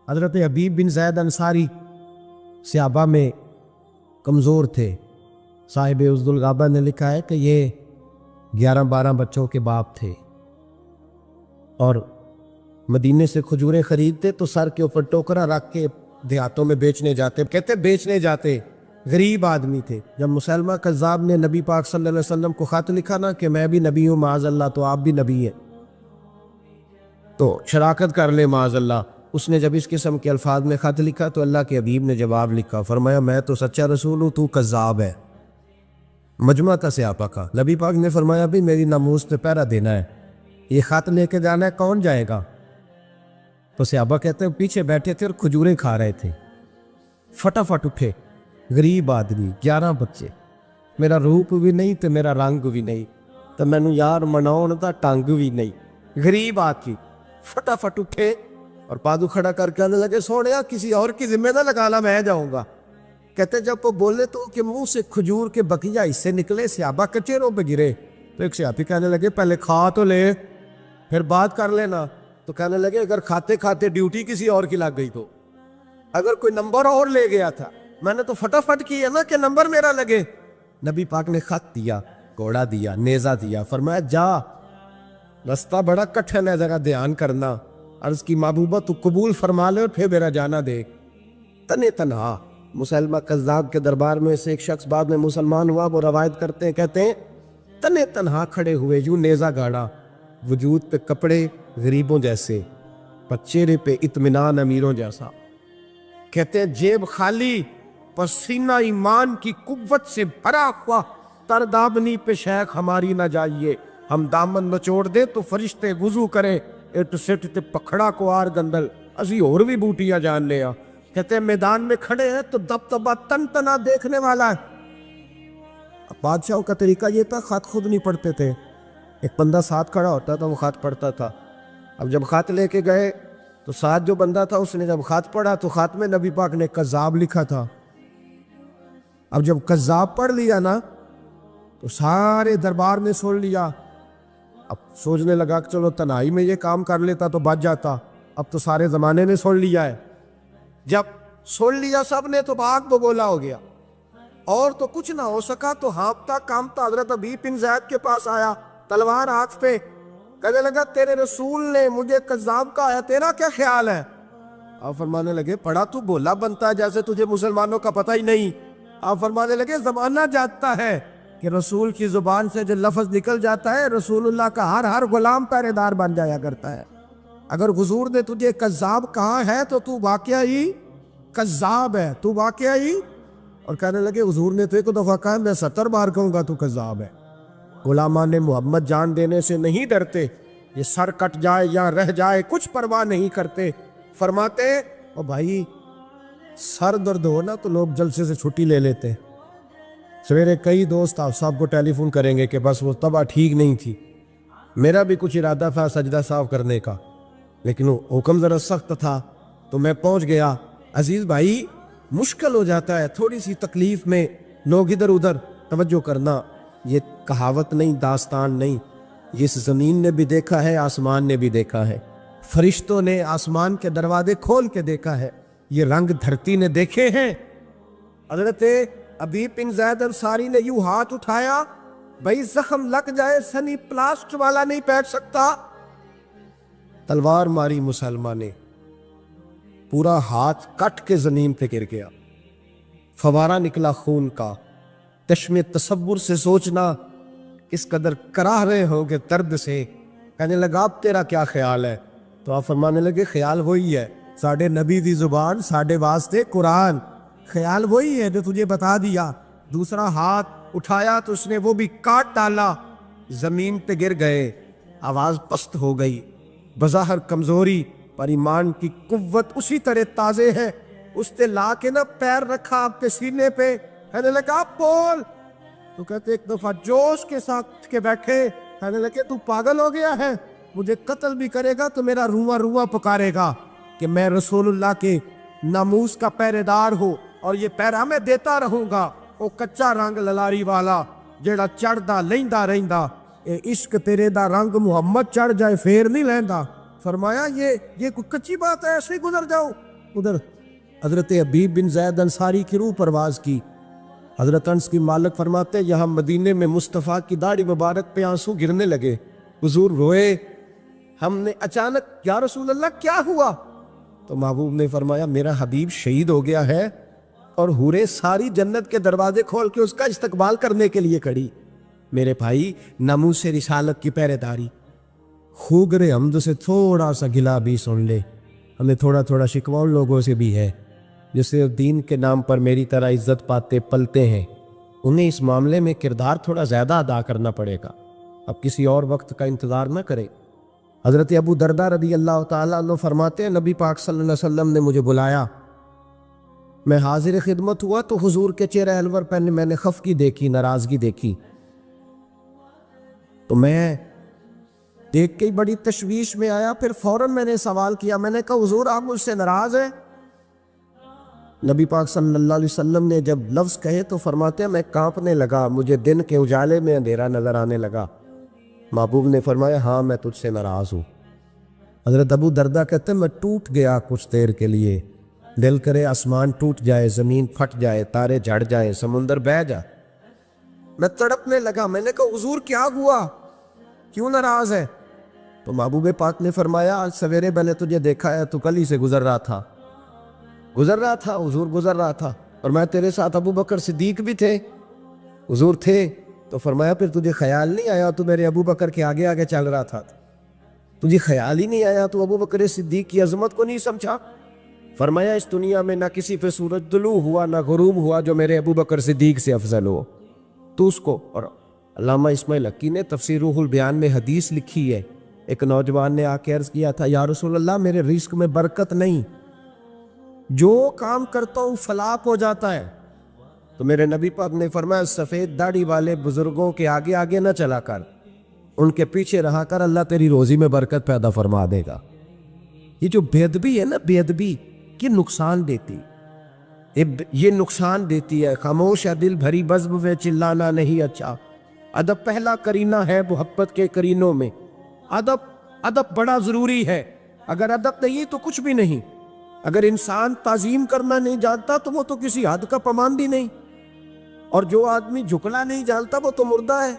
حضرت حبیب بن زید انصاری صحابہ میں کمزور تھے. صاحب عزد الغابہ نے لکھا ہے کہ یہ 11-12 بچوں کے باپ تھے اور مدینے سے کھجوریں خریدتے تو سر کے اوپر ٹوکرا رکھ کے دیہاتوں میں بیچنے جاتے. کہتے بیچنے جاتے، غریب آدمی تھے. جب مسلمہ کذاب نے نبی پاک صلی اللہ علیہ وسلم کو خط لکھا نا کہ میں بھی نبی ہوں معاذ اللہ، تو آپ بھی نبی ہیں تو شراکت کر لے معاذ اللہ. اس نے جب اس قسم کے الفاظ میں خط لکھا تو اللہ کے حبیب نے جواب لکھا، فرمایا میں تو سچا رسول ہوں، تو کذاب ہے. مجمع تھا صحابہ کا. نبی پاک نے فرمایا بھی میری ناموس پہ پہرا دینا ہے، یہ خط لے کے جانا ہے، کون جائے گا؟ تو صحابہ کہتے ہیں پیچھے بیٹھے تھے اور کھجوریں کھا رہے تھے. فٹافٹ اٹھے، غریب آدمی، 11 بچے، میرا روپ بھی نہیں تو میرا رنگ بھی نہیں تو مینو یار مناؤ تا ٹنگ بھی نہیں. غریب آدمی فٹافٹ اٹھے اور پادو کھڑا کر کے کہنے لگے سونیا کسی اور کی ذمہ نہ لگانا، میں جاؤں گا. کہتے جب وہ بولے تو کہ منہ سے کھجور کے بقیہ حصے نکلے، صحابہ کچیروں پہ گرے. تو ایک صحابی کہنے لگے پہلے کھا تو لے پھر بات کر لینا. تو کہنے لگے اگر کھاتے کھاتے ڈیوٹی کسی اور کی لگ گئی تو، اگر کوئی نمبر اور لے گیا تھا، میں نے تو فٹافٹ کیا نا کہ نمبر میرا لگے. نبی پاک نے خط دیا، گھوڑا دیا، نیزہ دیا، فرمایا جا، رستہ بڑا کٹھن ہے، ذرا دھیان کرنا. عرض کی محبوبہ تو قبول فرما لے اور پھر میرا جانا دے. تنے تنہا مسلمہ کذاب کے دربار میں سے ایک شخص بعد میں مسلمان ہوا. وہ روایت کرتے ہیں، کہتے ہیں تنے تنہا کھڑے ہوئے، یوں نیزہ گاڑا، وجود پہ کپڑے غریبوں جیسے، پر چہرے پہ اطمینان امیروں جیسا. کہتے ہیں جیب خالی، پسینہ ایمان کی قوت سے بھرا ہوا، تردابنی پہ شیخ ہماری نہ جائیے، ہم دامن نچوڑ دے تو فرشتے وضو کرے، اٹ سٹ تے پکھڑا کو آر گندل، اسی اور بھی بوٹیاں جان لیا. کہتے ہیں میدان میں کھڑے ہیں تو دبدبا تن تنا دیکھنے والا ہے. اب بادشاہوں کا طریقہ یہ تھا، خط خود نہیں پڑھتے تھے، ایک بندہ ساتھ کھڑا ہوتا تھا وہ خط پڑھتا تھا. اب جب خط لے کے گئے تو ساتھ جو بندہ تھا اس نے جب خط پڑھا تو خط میں نبی پاک نے کذاب لکھا تھا. اب جب کذاب پڑھ لیا نا تو سارے دربار نے سن لیا. اب سوچنے لگا کہ چلو تنہائی میں یہ کام کر لیتا تو بچ جاتا، اب تو سارے زمانے نے سن لیا ہے. جب سن لیا سب نے تو بھاگ بگولا ہو گیا اور تو کچھ نہ ہو سکا. تو ہانپتا کامتا حضرت حبیب بن زید کے پاس آیا، تلوار ہاتھ پہ، کہنے لگا تیرے رسول نے مجھے کذاب کہا ہے، تیرا کیا خیال ہے؟ آپ فرمانے لگے پڑا تو بولا بنتا ہے جیسے تجھے مسلمانوں کا پتہ ہی نہیں. آپ فرمانے لگے زمانہ جانتا ہے کہ رسول کی زبان سے جو لفظ نکل جاتا ہے رسول اللہ کا ہر غلام پہرے دار بن جایا کرتا ہے. اگر حضور نے تجھے کذاب کہا ہے تو تو واقعہ ہی کذاب ہے، تو واقعہ ہی. اور کہنے لگے حضور نے تو ایک دفعہ کہا میں 70 بار کہوں گا تو کذاب ہے. غلامان محمد جان دینے سے نہیں ڈرتے، یہ سر کٹ جائے یا رہ جائے کچھ پرواہ نہیں کرتے. فرماتے او بھائی سر درد ہو نا تو لوگ جلسے سے چھٹی لے لیتے. سویرے کئی دوست آپ صاحب کو ٹیلی فون کریں گے کہ بس وہ طبع ٹھیک نہیں تھی. میرا بھی کچھ ارادہ تھا سجدہ صاف کرنے کا، لیکن وہ حکم ذرا سخت تھا تو میں پہنچ گیا. عزیز بھائی مشکل ہو جاتا ہے تھوڑی سی تکلیف میں لوگ ادھر ادھر توجہ کرنا. یہ کہاوت نہیں، داستان نہیں، یہ اس زمین نے بھی دیکھا ہے، آسمان نے بھی دیکھا ہے، فرشتوں نے آسمان کے دروازے کھول کے دیکھا ہے، یہ رنگ دھرتی نے دیکھے ہیں. حضرت حبیب بن زید انصاری نے یوں ہاتھ اٹھایا، بھائی زخم لگ جائے سنی پلاسٹ والا نہیں بیٹھ سکتا. تلوار ماری مسلمہ نے، پورا ہاتھ کٹ کے زمین پہ گر گیا، فوارہ نکلا خون کا. چشم تصور سے سوچنا کس قدر کراہ رہے ہو گے درد سے. کہنے لگا اب تیرا کیا خیال ہے؟ تو آپ فرمانے لگے خیال وہی ہے، ساڑھے نبی دی زبان ساڑھے واسطے قرآن، خیال وہی ہے جو تجھے بتا دیا. دوسرا ہاتھ اٹھایا تو اس نے وہ بھی کاٹ ڈالا، زمین پہ گر گئے، آواز پست ہو گئی. بظاہر کمزوری پر ایمان کی قوت اسی طرح تازے ہے. اس نے لا کے نہ پیر رکھا آپ کے سینے پہ، کہنے لگا بول. تو کہتے ایک دفعہ جوش کے ساتھ کے بیٹھے، کہنے لگے تو پاگل ہو گیا ہے، مجھے قتل بھی کرے گا تو میرا رواں رواں پکارے گا کہ میں رسول اللہ کے ناموس کا پہرے دار ہوں اور یہ پہرا میں دیتا رہوں گا. وہ کچا رنگ للاری والا جیڑا چڑھدا لیندا رہندا، اے عشق تیرے دا رنگ محمد چڑھ جائے پھر نہیں لیندا. فرمایا یہ کوئی کچی بات ہے، ایسے ہی گزر جاؤ. ادھر حضرت حبیب بن زید انصاری کی روح پرواز کی۔ حضرت انس کی مالک فرماتے ہیں یہاں مدینے میں مصطفیٰ کی داڑھی مبارک پہ آنسو گرنے لگے، حضور روئے۔ ہم نے اچانک یا رسول اللہ کیا ہوا؟ تو محبوب نے فرمایا میرا حبیب شہید ہو گیا ہے اور حوریں ساری جنت کے دروازے کھول کے اس کا استقبال کرنے کے لیے کھڑی۔ میرے بھائی ناموس رسالت کی پہرے داری، خوگر حمد سے تھوڑا سا گلا بھی سن لے، ہمیں تھوڑا تھوڑا شکوہ ان لوگوں سے بھی ہے جسے دین کے نام پر میری طرح عزت پاتے پلتے ہیں، انہیں اس معاملے میں کردار تھوڑا زیادہ ادا کرنا پڑے گا، اب کسی اور وقت کا انتظار نہ کریں۔ حضرت ابو درداء رضی اللہ تعالیٰ عنہ فرماتے ہیں نبی پاک صلی اللہ علیہ وسلم نے مجھے بلایا، میں حاضر خدمت ہوا تو حضور کے چہرہ انور پر میں نے خفگی دیکھی، ناراضگی دیکھی، تو میں دیکھ کے ہی بڑی تشویش میں آیا۔ پھر فوراً میں نے سوال کیا، میں نے کہا حضور آپ مجھ سے ناراض ہیں؟ نبی پاک صلی اللہ علیہ وسلم نے جب لفظ کہے تو فرماتے ہیں میں کانپنے لگا، مجھے دن کے اجالے میں اندھیرا نظر آنے لگا۔ محبوب نے فرمایا ہاں میں تجھ سے ناراض ہوں۔ حضرت ابو درداء کہتے ہیں میں ٹوٹ گیا کچھ دیر کے لیے، دل کرے آسمان ٹوٹ جائے، زمین پھٹ جائے، تارے جھڑ جائیں، سمندر بہہ جائے۔ میں تڑپنے لگا، میں نے کہا حضور کیا ہوا، کیوں ناراض ہے؟ تو محبوب پاک نے فرمایا آج سویرے میں نے تجھے دیکھا ہے تو کل ہی سے گزر رہا تھا حضور گزر رہا تھا، اور میں تیرے ساتھ ابو بکر صدیق بھی تھے، حضور تھے۔ تو فرمایا پھر تجھے خیال نہیں آیا تو میرے ابو بکر کے آگے آگے چل رہا تھا، تجھے خیال ہی نہیں آیا تو ابو بکر صدیق کی عظمت کو نہیں سمجھا؟ فرمایا اس دنیا میں نہ کسی پہ سورج طلوع ہوا نہ غروب ہوا جو میرے ابو بکر صدیق سے افضل ہو، تو اس کو۔ اور علامہ اسماعیل حقی نے تفسیر روح البیان میں حدیث لکھی ہے، ایک نوجوان نے آ کے عرض کیا تھا یا رسول اللہ میرے رزق میں برکت نہیں، جو کام کرتا ہوں فلاح ہو جاتا ہے، تو میرے نبی پاک نے فرمایا سفید داڑھی والے بزرگوں کے آگے آگے نہ چلا کر، ان کے پیچھے رہا کر، اللہ تیری روزی میں برکت پیدا فرما دے گا۔ یہ جو بے ادبی ہے نا، بے ادبی یہ نقصان دیتی، یہ نقصان دیتی ہے۔ خاموش ہے دل بھری بزم میں چلانا نہیں اچھا، ادب پہلا کرینہ ہے محبت کے کرینوں میں۔ ادب بڑا ضروری ہے، اگر ادب نہیں تو کچھ بھی نہیں۔ اگر انسان تعظیم کرنا نہیں جانتا تو وہ تو کسی حد کا پابند ہی نہیں، اور جو آدمی جھکنا نہیں جانتا وہ تو مردہ ہے،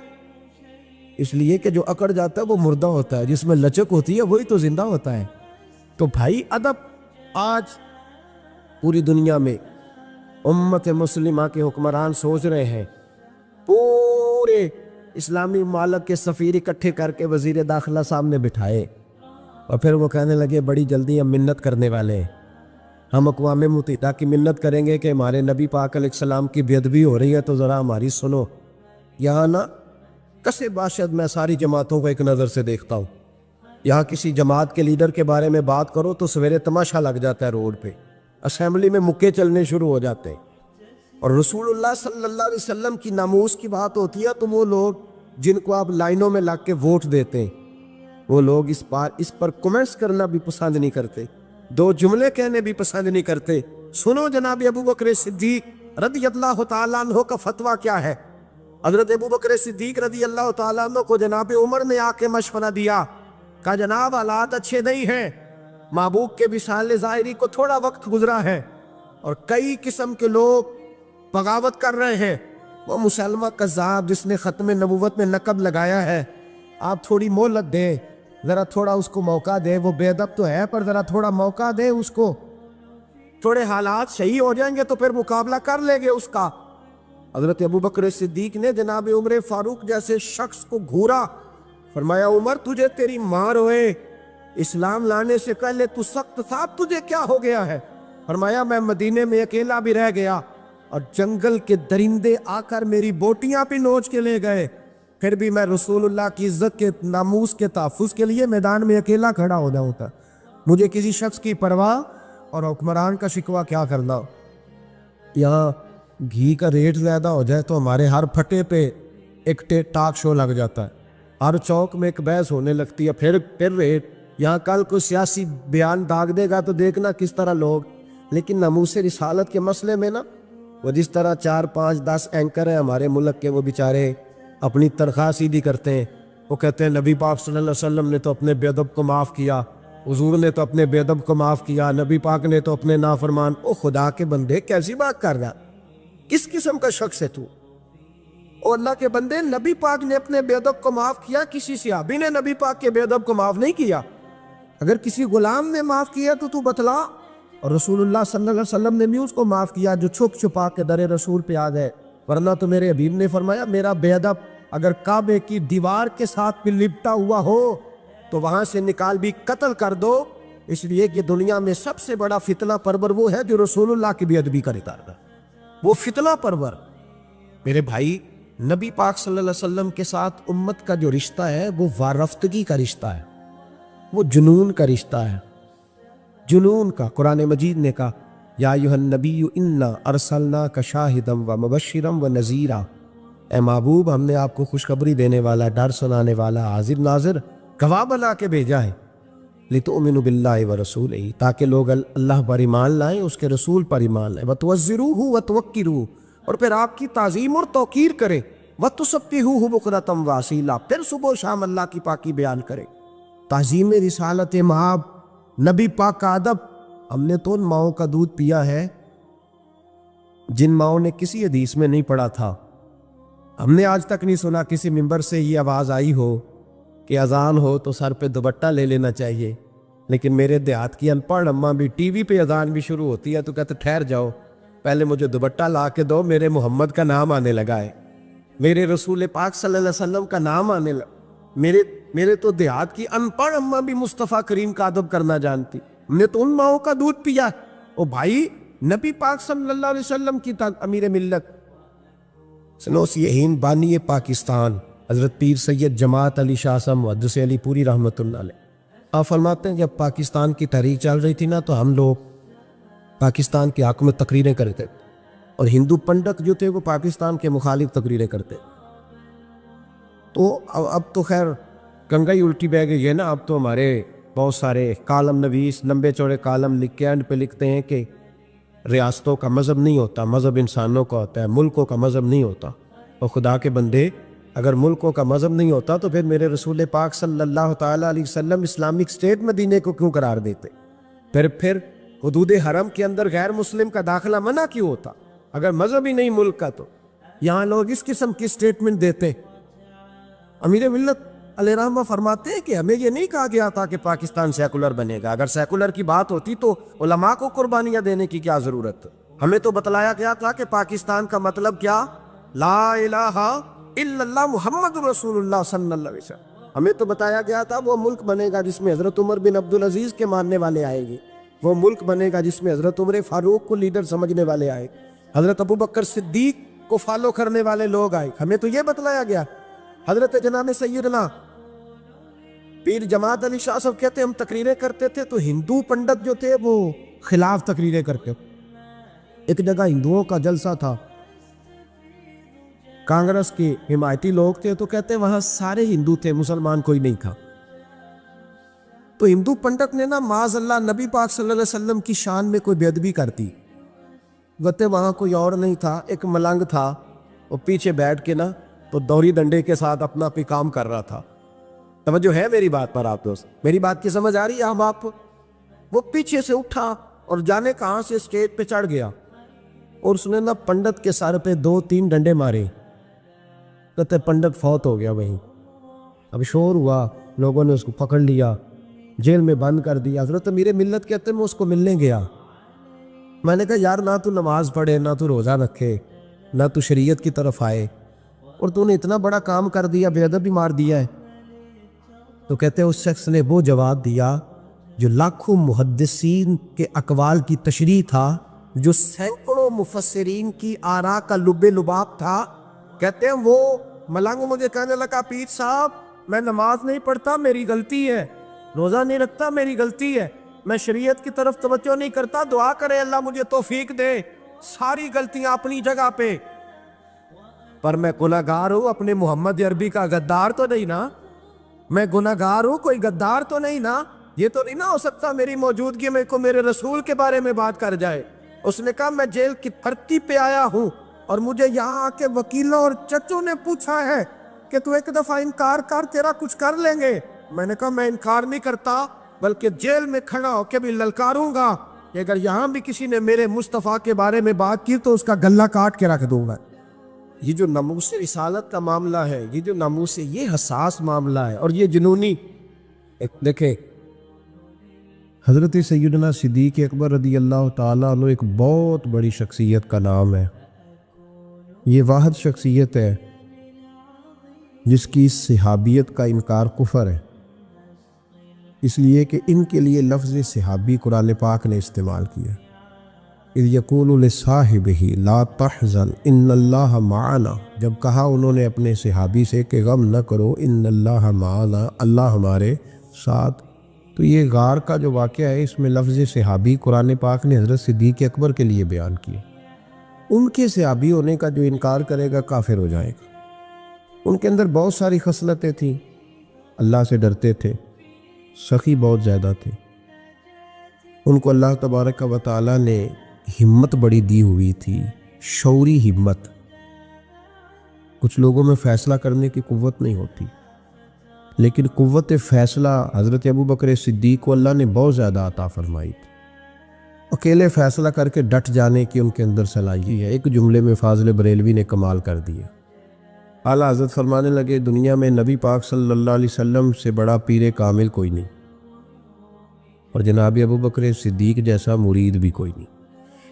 اس لیے کہ جو اکڑ جاتا ہے وہ مردہ ہوتا ہے، جس میں لچک ہوتی ہے وہی تو زندہ ہوتا ہے۔ تو بھائی ادب آج پوری دنیا میں امت مسلمہ کے حکمران سوچ رہے ہیں، پورے اسلامی ممالک کے سفیر اکٹھے کر کے وزیر داخلہ سامنے بٹھائے، اور پھر وہ کہنے لگے بڑی جلدی ہم منت کرنے والے ہیں، ہم اقوام متحدہ کی منت کریں گے کہ ہمارے نبی پاک علیہ السلام کی بے ادبی ہو رہی ہے تو ذرا ہماری سنو۔ یہاں نا کسے باشد میں ساری جماعتوں کو ایک نظر سے دیکھتا ہوں، یہاں کسی جماعت کے لیڈر کے بارے میں بات کرو تو سویرے تماشا لگ جاتا ہے، روڈ پہ اسمبلی میں مکے چلنے شروع ہو جاتے ہیں، اور رسول اللہ صلی اللہ علیہ وسلم کی ناموس کی بات ہوتی ہے تو وہ لوگ جن کو آپ لائنوں میں لگ کے ووٹ دیتے ہیں وہ لوگ اس پر کمنٹس کرنا بھی پسند نہیں کرتے، دو جملے کہنے بھی پسند نہیں کرتے۔ سنو جناب ابو بکر صدیق رضی اللہ تعالیٰ عنہ کا فتویٰ کیا ہے۔ حضرت ابو بکر صدیق رضی اللہ تعالیٰ عنہ کو جناب عمر نے آ کے مشورہ دیا، کہا جناب حالات اچھے نہیں ہیں، محبوب کے وصال ظاہری کو تھوڑا وقت گزرا ہے اور کئی قسم کے لوگ بغاوت کر رہے ہیں، وہ مسلمہ کذاب جس نے ختم نبوت میں نقب لگایا ہے، آپ تھوڑی مہلت دیں، ذرا تھوڑا اس کو موقع دے، وہ بے ادب تو ہے پر ذرا تھوڑا موقع دے اس کو، تھوڑے حالات صحیح ہو جائیں گے تو پھر مقابلہ کر لیں گے اس کا۔ حضرت ابو بکر صدیق نے جناب عمر فاروق جیسے شخص کو گھورا، فرمایا عمر تجھے تیری ماں روئے، اسلام لانے سے پہلے تو سخت تھا، تجھے کیا ہو گیا ہے؟ فرمایا میں مدینے میں اکیلا بھی رہ گیا اور جنگل کے درندے آ کر میری بوٹیاں بھی نوچ کے لے گئے، پھر بھی میں رسول اللہ کی عزت کے ناموس کے تحفظ کے لیے میدان میں اکیلا کھڑا ہونا ہوتا، مجھے کسی شخص کی پرواہ اور حکمران کا شکوہ کیا کرنا۔ یہاں گھی کا ریٹ زیادہ ہو جائے تو ہمارے ہر پھٹے پہ ایک ٹاک شو لگ جاتا ہے، ہر چوک میں ایک بحث ہونے لگتی ہے، پھر ریٹ۔ یہاں کل کو سیاسی بیان داغ دے گا تو دیکھنا کس طرح لوگ، لیکن ناموس رسالت کے مسئلے میں نا وہ جس طرح 4 5 10 اینکر ہیں ہمارے ملک کے، وہ بیچارے اپنی تنخواہ سیدھی کرتے ہیں، وہ کہتے ہیں نبی پاک صلی اللہ علیہ وسلم نے تو اپنے بے ادب کو معاف کیا، حضور نے تو اپنے بے ادب کو معاف کیا، نبی پاک نے تو اپنے نافرمان۔ او خدا کے بندے کیسی بات کر رہا، کس قسم کا شخص ہے تو؟ او اللہ کے بندے، نبی پاک نے اپنے بے ادب کو معاف کیا، کسی صحابی نے نبی پاک کے بے ادب کو معاف نہیں کیا۔ اگر کسی غلام نے معاف کیا تو بتلا۔ اور رسول اللہ صلی اللہ علیہ وسلم نے بھی اس کو معاف کیا جو چھپ چھپا کے در رسول پہ آ گئے، ورنہ تو میرے حبیب نے فرمایا میرا بے ادب اگر کعبے کی دیوار کے ساتھ بھی لپٹا ہوا ہو تو وہاں سے نکال بھی قتل کر دو، اس لیے کہ دنیا میں سب سے بڑا فتنہ پرور وہ ہے جو رسول اللہ کی بے ادبی کرتا ہے، وہ فتنہ پرور۔ میرے بھائی، نبی پاک صلی اللہ علیہ وسلم کے ساتھ امت کا جو رشتہ ہے وہ وارفتگی کا رشتہ ہے، وہ جنون کا رشتہ ہے، جنون کا۔ قرآن مجید نے کہا یا ایھا النبی انا ارسلناک شاہدا ومبشرا ونذیرا، اے محبوب ہم نے آپ کو خوشخبری دینے والا، ڈر سنانے والا، حاضر ناظر، گواہ بنا کے بھیجا ہے، لتؤمنوا باللہ ورسولہ، تاکہ لوگ اللہ پر ایمان لائیں، اس کے رسول پر ایمان لائیں، وتوزروہ وتوقروہ، اور پھر آپ کی تعظیم اور توقیر کریں، وتسبحوہ بکرۃ واصیلا، پھر صبح و شام اللہ کی پاکی بیان کریں۔ تعظیم رسالت مآب، نبی پاک کا ادب۔ ہم نے تو ان ماؤں کا دودھ پیا ہے جن ماؤں نے کسی حدیث میں نہیں پڑھا تھا۔ ہم نے آج تک نہیں سنا کسی ممبر سے یہ آواز آئی ہو کہ اذان ہو تو سر پہ دوپٹہ لے لینا چاہیے، لیکن میرے دیہات کی ان پڑھ اماں بھی ٹی وی پہ اذان بھی شروع ہوتی ہے تو کہتے ٹھہر جاؤ، پہلے مجھے دوپٹہ لا کے دو، میرے محمد کا نام آنے لگا ہے، میرے رسول پاک صلی اللہ علیہ وسلم کا نام آنے لگا۔ میرے تو دیہات کی ان پڑھ اماں بھی مصطفیٰ کریم کا ادب کرنا جانتی، ہم نے تو ان ماؤں کا دودھ پیا۔ او بھائی، نبی پاک صلی اللہ علیہ وسلم کی امیر ملت سنوسیہین بانی پاکستان حضرت پیر سید جماعت علی شاہ صاحب محدث علی پوری رحمۃ اللہ علیہ، آپ فرماتے ہیں جب پاکستان کی تحریک چل رہی تھی نا تو ہم لوگ پاکستان کے حق میں تقریریں کرتے اور ہندو پنڈت جو تھے وہ پاکستان کے مخالف تقریریں کرتے۔ تو اب تو خیر گنگا ہی الٹی بہ گئی ہے نا، اب تو ہمارے بہت سارے کالم نویس لمبے چوڑے کالم لکھ کے اینڈ پہ لکھتے ہیں کہ ریاستوں کا مذہب نہیں ہوتا، مذہب انسانوں کا ہوتا ہے، ملکوں کا مذہب نہیں ہوتا۔ اور خدا کے بندے، اگر ملکوں کا مذہب نہیں ہوتا تو پھر میرے رسول پاک صلی اللہ تعالیٰ علیہ وسلم اسلامک اسٹیٹ مدینے کو کیوں قرار دیتے؟ پھر حدود حرم کے اندر غیر مسلم کا داخلہ منع کیوں ہوتا؟ اگر مذہب ہی نہیں ملک کا تو یہاں لوگ اس قسم کی اسٹیٹمنٹ دیتے۔ امیر ملت علیہ رحمہ فرماتے ہیں کہ ہمیں یہ نہیں کہا گیا تھا کہ پاکستان سیکولر بنے گا، اگر سیکولر کی بات ہوتی تو علماء کو قربانیاں دینے کی کیا ضرورت؟ ہمیں تو بتلایا گیا تھا کہ پاکستان کا مطلب کیا؟ لا الہ الا اللہ محمد رسول اللہ صلی اللہ علیہ وسلم۔ ہمیں تو بتایا گیا تھا وہ ملک بنے گا جس میں حضرت عمر بن عبدالعزیز کے ماننے والے آئیں گے، وہ ملک بنے گا جس میں حضرت عمر فاروق کو لیڈر سمجھنے والے آئے، حضرت ابو بکر صدیق کو فالو کرنے والے لوگ آئے۔ ہمیں تو یہ بتلایا گیا۔ حضرت جناب سیدنا پیر جماعت علی شاہ صاحب کہتے ہم تقریریں کرتے تھے تو ہندو پنڈت جو تھے وہ خلاف تقریریں کرتے۔ ایک جگہ ہندوؤں کا جلسہ تھا، کانگریس کے حمایتی لوگ تھے، تو کہتے وہاں سارے ہندو تھے، مسلمان کوئی نہیں تھا۔ تو ہندو پنڈت نے نا معاذ اللہ نبی پاک صلی اللہ علیہ وسلم کی شان میں کوئی بے ادبی کر دی۔ کہتے وہاں کوئی اور نہیں تھا، ایک ملنگ تھا، وہ پیچھے بیٹھ کے نا تو دوری ڈنڈے کے ساتھ اپنا پہ کام کر رہا تھا۔ توجہ ہے میری بات پر آپ دوست؟ میری بات کی سمجھ آ رہی ہے ہم آپ کو؟ وہ پیچھے سے اٹھا اور جانے کہاں سے اسٹیج پہ چڑھ گیا اور اس نے نا پنڈت کے سر پہ 2-3 ڈنڈے مارے۔ کہتے پنڈت فوت ہو گیا وہیں۔ اب شور ہوا، لوگوں نے اس کو پکڑ لیا، جیل میں بند کر دیا۔ حضرت امیر ملت کہتے میں اس کو ملنے گیا، میں نے کہا یار نہ تو نماز پڑھے، نہ تو روزہ رکھے، نہ تو شریعت کی طرف آئے، اور تو نے اتنا بڑا کام کر دیا، بے ادب بھی مار دیا ہے۔ تو کہتے اس شخص نے وہ جواب دیا جو لاکھوں محدثین کے اقوال کی تشریح تھا، جو سینکڑوں مفسرین کی آراء کا لب لباب تھا۔ کہتے ہیں وہ ملنگ مجھے کہنے لگا پیر صاحب میں نماز نہیں پڑھتا، میری غلطی ہے، روزہ نہیں رکھتا، میری غلطی ہے، میں شریعت کی طرف توجہ نہیں کرتا، دعا کرے اللہ مجھے توفیق دے، ساری غلطیاں اپنی جگہ پہ، پر میں گناہگار ہوں، اپنے محمد عربی کا غدار تو نہیں نا، میں گناہگار ہوں، کوئی غدار تو نہیں نا، یہ تو نہیں نا ہو سکتا میری موجودگی میں کو میرے رسول کے بارے میں بات کر جائے۔ اس نے کہا میں جیل کی دھرتی پہ آیا ہوں اور مجھے یہاں آ کے وکیلوں اور ججوں نے پوچھا ہے کہ تو ایک دفعہ انکار کر، تیرا کچھ کر لیں گے۔ میں نے کہا میں انکار نہیں کرتا، بلکہ جیل میں کھڑا ہو کے بھی للکاروں گا کہ اگر یہاں بھی کسی نے میرے مصطفیٰ کے بارے میں بات کی تو اس کا گلہ کاٹ کے رکھ دوں گا۔ یہ جو ناموس رسالت کا معاملہ ہے، یہ جو ناموس، یہ حساس معاملہ ہے، اور یہ جنونی دیکھیں، حضرت سیدنا صدیق اکبر رضی اللہ تعالیٰ عنہ ایک بہت بڑی شخصیت کا نام ہے۔ یہ واحد شخصیت ہے جس کی صحابیت کا انکار کفر ہے، اس لیے کہ ان کے لیے لفظ صحابی قرآن پاک نے استعمال کیا۔ اذ یقول لصاحبہ لا تحزن ان اللہ معنا، جب کہا انہوں نے اپنے صحابی سے کہ غم نہ کرو، ان اللہ معنا، اللہ ہمارے ساتھ۔ تو یہ غار کا جو واقعہ ہے، اس میں لفظ صحابی قرآن پاک نے حضرت صدیق اکبر کے لیے بیان کیا۔ ان کے صحابی ہونے کا جو انکار کرے گا کافر ہو جائے گا۔ ان کے اندر بہت ساری خصلتیں تھیں، اللہ سے ڈرتے تھے، سخی بہت زیادہ تھے، ان کو اللہ تبارک و تعالیٰ نے ہمت بڑی دی ہوئی تھی، شعوری ہمت۔ کچھ لوگوں میں فیصلہ کرنے کی قوت نہیں ہوتی، لیکن قوت فیصلہ حضرت ابوبکر صدیق کو اللہ نے بہت زیادہ عطا فرمائی تھی۔ اکیلے فیصلہ کر کے ڈٹ جانے کی ان کے اندر صلاحیت ہے۔ ایک جملے میں فاضل بریلوی نے کمال کر دیا۔ اعلیٰ حضرت فرمانے لگے، دنیا میں نبی پاک صلی اللہ علیہ وسلم سے بڑا پیر کامل کوئی نہیں، اور جناب ابوبکر صدیق جیسا مرید بھی کوئی نہیں۔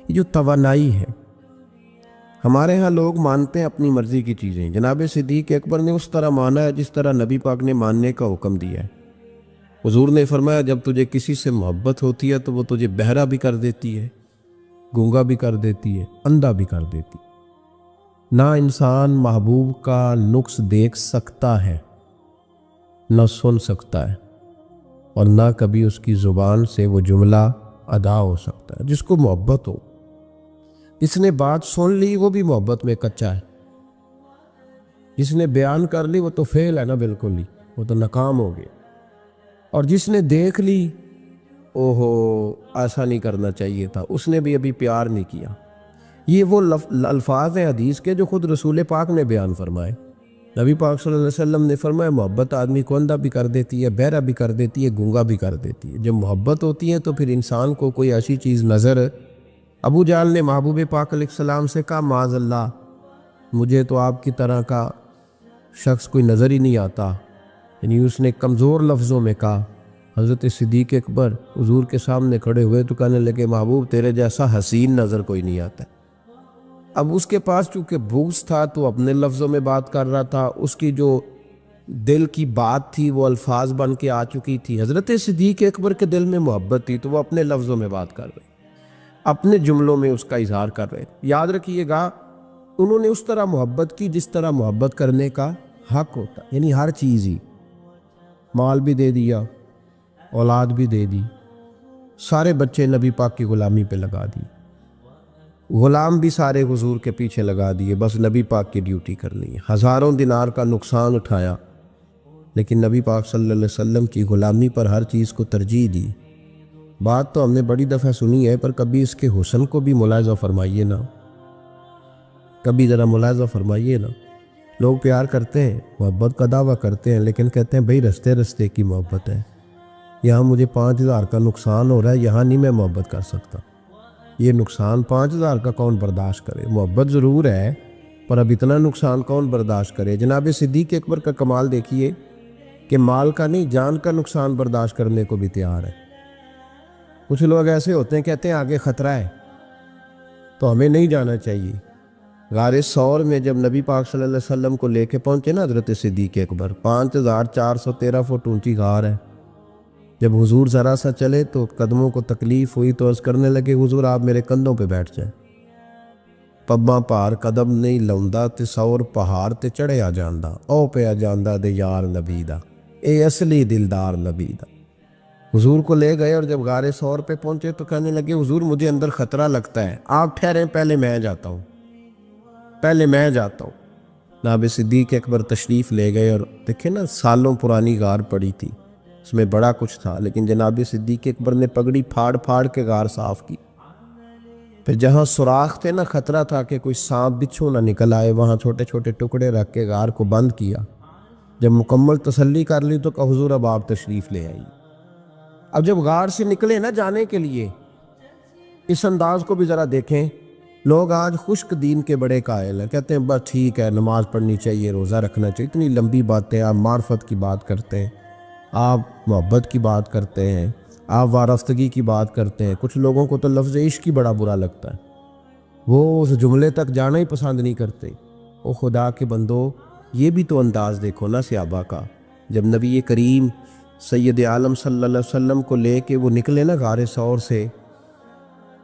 یہ جو توانائی ہے، ہمارے ہاں لوگ مانتے ہیں اپنی مرضی کی چیزیں، جناب صدیق اکبر نے اس طرح مانا ہے جس طرح نبی پاک نے ماننے کا حکم دیا ہے۔ حضور نے فرمایا، جب تجھے کسی سے محبت ہوتی ہے تو وہ تجھے بہرا بھی کر دیتی ہے، گونگا بھی کر دیتی ہے، اندھا بھی کر دیتی ہے۔ نہ انسان محبوب کا نقص دیکھ سکتا ہے، نہ سن سکتا ہے، اور نہ کبھی اس کی زبان سے وہ جملہ ادا ہو سکتا ہے۔ جس کو محبت ہو، جس نے بات سن لی وہ بھی محبت میں کچا ہے، جس نے بیان کر لی وہ تو فیل ہے نا، بالکل ہی وہ تو ناکام ہو گیا، اور جس نے دیکھ لی، اوہو ایسا نہیں کرنا چاہیے تھا، اس نے بھی ابھی پیار نہیں کیا۔ یہ وہ الفاظ ہیں حدیث کے جو خود رسول پاک نے بیان فرمائے۔ نبی پاک صلی اللہ علیہ وسلم نے فرمایا، محبت آدمی کو اندھا بھی کر دیتی ہے، بہرا بھی کر دیتی ہے، گونگا بھی کر دیتی ہے۔ جب محبت ہوتی ہے تو پھر انسان کو کوئی ایسی چیز نظر، ابو جہل نے محبوب پاک علیہ السلام سے کہا، معاذ اللہ، مجھے تو آپ کی طرح کا شخص کوئی نظر ہی نہیں آتا، یعنی اس نے کمزور لفظوں میں کہا۔ حضرت صدیق اکبر حضور کے سامنے کھڑے ہوئے تو کہنے لگے، محبوب تیرے جیسا حسین نظر کوئی نہیں آتا۔ اب اس کے پاس چونکہ بغض تھا تو اپنے لفظوں میں بات کر رہا تھا، اس کی جو دل کی بات تھی وہ الفاظ بن کے آ چکی تھی۔ حضرت صدیق اکبر کے دل میں محبت تھی تو وہ اپنے لفظوں میں بات کر رہے، اپنے جملوں میں اس کا اظہار کر رہے۔ یاد رکھیے گا، انہوں نے اس طرح محبت کی جس طرح محبت کرنے کا حق ہوتا، یعنی ہر چیز ہی، مال بھی دے دیا، اولاد بھی دے دی، سارے بچے نبی پاک کی غلامی پہ لگا دی، غلام بھی سارے حضور کے پیچھے لگا دیے، بس نبی پاک کی ڈیوٹی کرنی ہے۔ ہزاروں دینار کا نقصان اٹھایا، لیکن نبی پاک صلی اللہ علیہ وسلم کی غلامی پر ہر چیز کو ترجیح دی۔ بات تو ہم نے بڑی دفعہ سنی ہے، پر کبھی اس کے حسن کو بھی ملاحظہ فرمائیے نا، کبھی ذرا ملاحظہ فرمائیے نا۔ لوگ پیار کرتے ہیں، محبت کا دعویٰ کرتے ہیں، لیکن کہتے ہیں بھئی رستے رستے کی محبت ہے، یہاں مجھے 5000 کا نقصان ہو رہا ہے، یہاں نہیں میں محبت کر سکتا۔ یہ نقصان 5000 کا کون برداشت کرے؟ محبت ضرور ہے، پر اب اتنا نقصان کون برداشت کرے؟ جناب صدیق اکبر کا کمال دیکھیے کہ مال کا نہیں، جان کا نقصان برداشت کرنے کو بھی تیار ہے۔ کچھ لوگ ایسے ہوتے ہیں، کہتے ہیں آگے خطرہ ہے تو ہمیں نہیں جانا چاہیے۔ غار ثور میں جب نبی پاک صلی اللہ علیہ وسلم کو لے کے پہنچے نا حضرت صدیق اکبر، 5413 فٹ اونچی غار ہے۔ جب حضور ذرا سا چلے تو قدموں کو تکلیف ہوئی تو عرض کرنے لگے، حضور آپ میرے کندھوں پہ بیٹھ جائیں۔ پباں پار قدم نہیں لاؤندا تے سور پہاڑ تے چڑھیا جاندا، او پیا جاندا دے یار نبی دا، اے اصلی دلدار نبی دا۔ حضور کو لے گئے اور جب غار ثور پہ پہنچے تو کہنے لگے، حضور مجھے اندر خطرہ لگتا ہے، آپ ٹھہریں، پہلے میں جاتا ہوں، پہلے میں جاتا ہوں۔ جناب صدیق اکبر تشریف لے گئے، اور دیکھیں نا سالوں پرانی غار پڑی تھی، اس میں بڑا کچھ تھا، لیکن جناب صدیق اکبر نے پگڑی پھاڑ پھاڑ کے غار صاف کی۔ پھر جہاں سوراخ تھے نا، خطرہ تھا کہ کوئی سانپ بچھو نہ نکل آئے، وہاں چھوٹے چھوٹے ٹکڑے رکھ کے غار کو بند کیا۔ جب مکمل تسلی کر لی تو کہا، حضور اب آپ تشریف لے آئیے۔ اب جب غار سے نکلے نا جانے کے لیے، اس انداز کو بھی ذرا دیکھیں. لوگ آج خشک دین کے بڑے قائل ہیں، کہتے ہیں بس ٹھیک ہے نماز پڑھنی چاہیے، روزہ رکھنا چاہیے. اتنی لمبی باتیں، آپ معرفت کی بات کرتے ہیں، آپ محبت کی بات کرتے ہیں، آپ وارفتگی کی بات کرتے ہیں. کچھ لوگوں کو تو لفظ عشق ہی بڑا برا لگتا ہے، وہ اس جملے تک جانا ہی پسند نہیں کرتے. او خدا کے بندو، یہ بھی تو انداز دیکھو نا صحابہ کا. جب نبی کریم سید عالم صلی اللہ علیہ وسلم کو لے کے وہ نکلے نا غار ثور سے،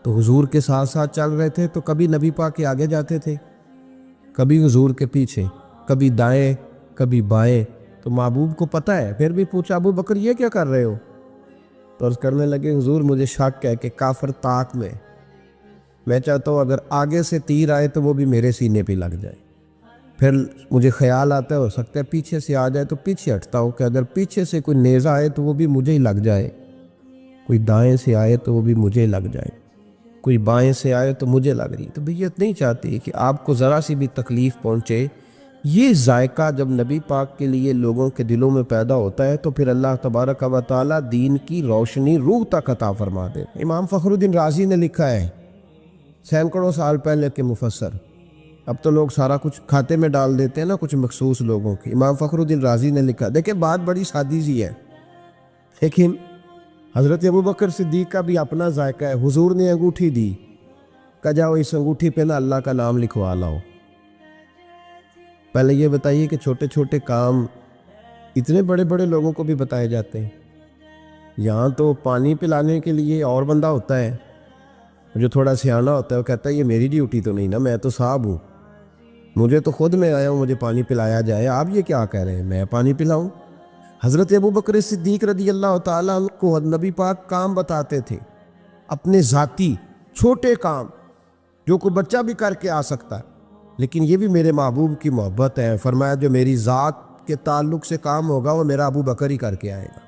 تو حضور کے ساتھ ساتھ چل رہے تھے. تو کبھی نبی پاک کے آگے جاتے تھے، کبھی حضور کے پیچھے، کبھی دائیں کبھی بائیں. تو محبوب کو پتہ ہے، پھر بھی پوچھا ابو بکر یہ کیا کر رہے ہو؟ تو عرض کرنے لگے حضور مجھے شک ہے کہ کافر طاق میں چاہتا ہوں اگر آگے سے تیر آئے تو وہ بھی میرے سینے پہ لگ جائے. پھر مجھے خیال آتا ہے ہو سکتا ہے پیچھے سے آ جائے تو پیچھے ہٹتا ہوں کہ اگر پیچھے سے کوئی نیزہ آئے تو وہ بھی مجھے ہی لگ جائے، کوئی دائیں سے آئے تو وہ بھی مجھے لگ جائے، کوئی بائیں سے آئے تو مجھے لگ رہی. تو بیت نہیں چاہتی کہ آپ کو ذرا سی بھی تکلیف پہنچے. یہ ذائقہ جب نبی پاک کے لیے لوگوں کے دلوں میں پیدا ہوتا ہے تو پھر اللہ تبارک و تعالیٰ دین کی روشنی روح تک عطا فرما دے. امام فخر الدین رازی نے لکھا ہے، سینکڑوں سال پہلے کے مفسر، اب تو لوگ سارا کچھ کھاتے میں ڈال دیتے ہیں نا کچھ مخصوص لوگوں کی. امام فخر الدین رازی نے لکھا، دیکھیں بات بڑی سادی سی ہے، لیکن حضرت ابوبکر صدیق کا بھی اپنا ذائقہ ہے. حضور نے انگوٹھی دی، کہا جاؤ اس انگوٹھی پہ نا اللہ کا نام لکھوا لاؤ. پہلے یہ بتائیے کہ چھوٹے چھوٹے کام اتنے بڑے بڑے لوگوں کو بھی بتائے جاتے ہیں. یہاں تو پانی پلانے کے لیے اور بندہ ہوتا ہے جو تھوڑا سیانہ ہوتا ہے، وہ کہتا ہے یہ میری ڈیوٹی تو نہیں نا، میں تو صاحب ہوں، مجھے تو خود میں آیا ہوں مجھے پانی پلایا جائے، آپ یہ کیا کہہ رہے ہیں میں پانی پلاؤں؟ حضرت ابوبکر صدیق رضی اللہ تعالیٰ عنہ کو نبی پاک کام بتاتے تھے، اپنے ذاتی چھوٹے کام جو کوئی بچہ بھی کر کے آ سکتا ہے، لیکن یہ بھی میرے محبوب کی محبت ہے. فرمایا جو میری ذات کے تعلق سے کام ہوگا وہ میرا ابو بکر ہی کر کے آئے گا.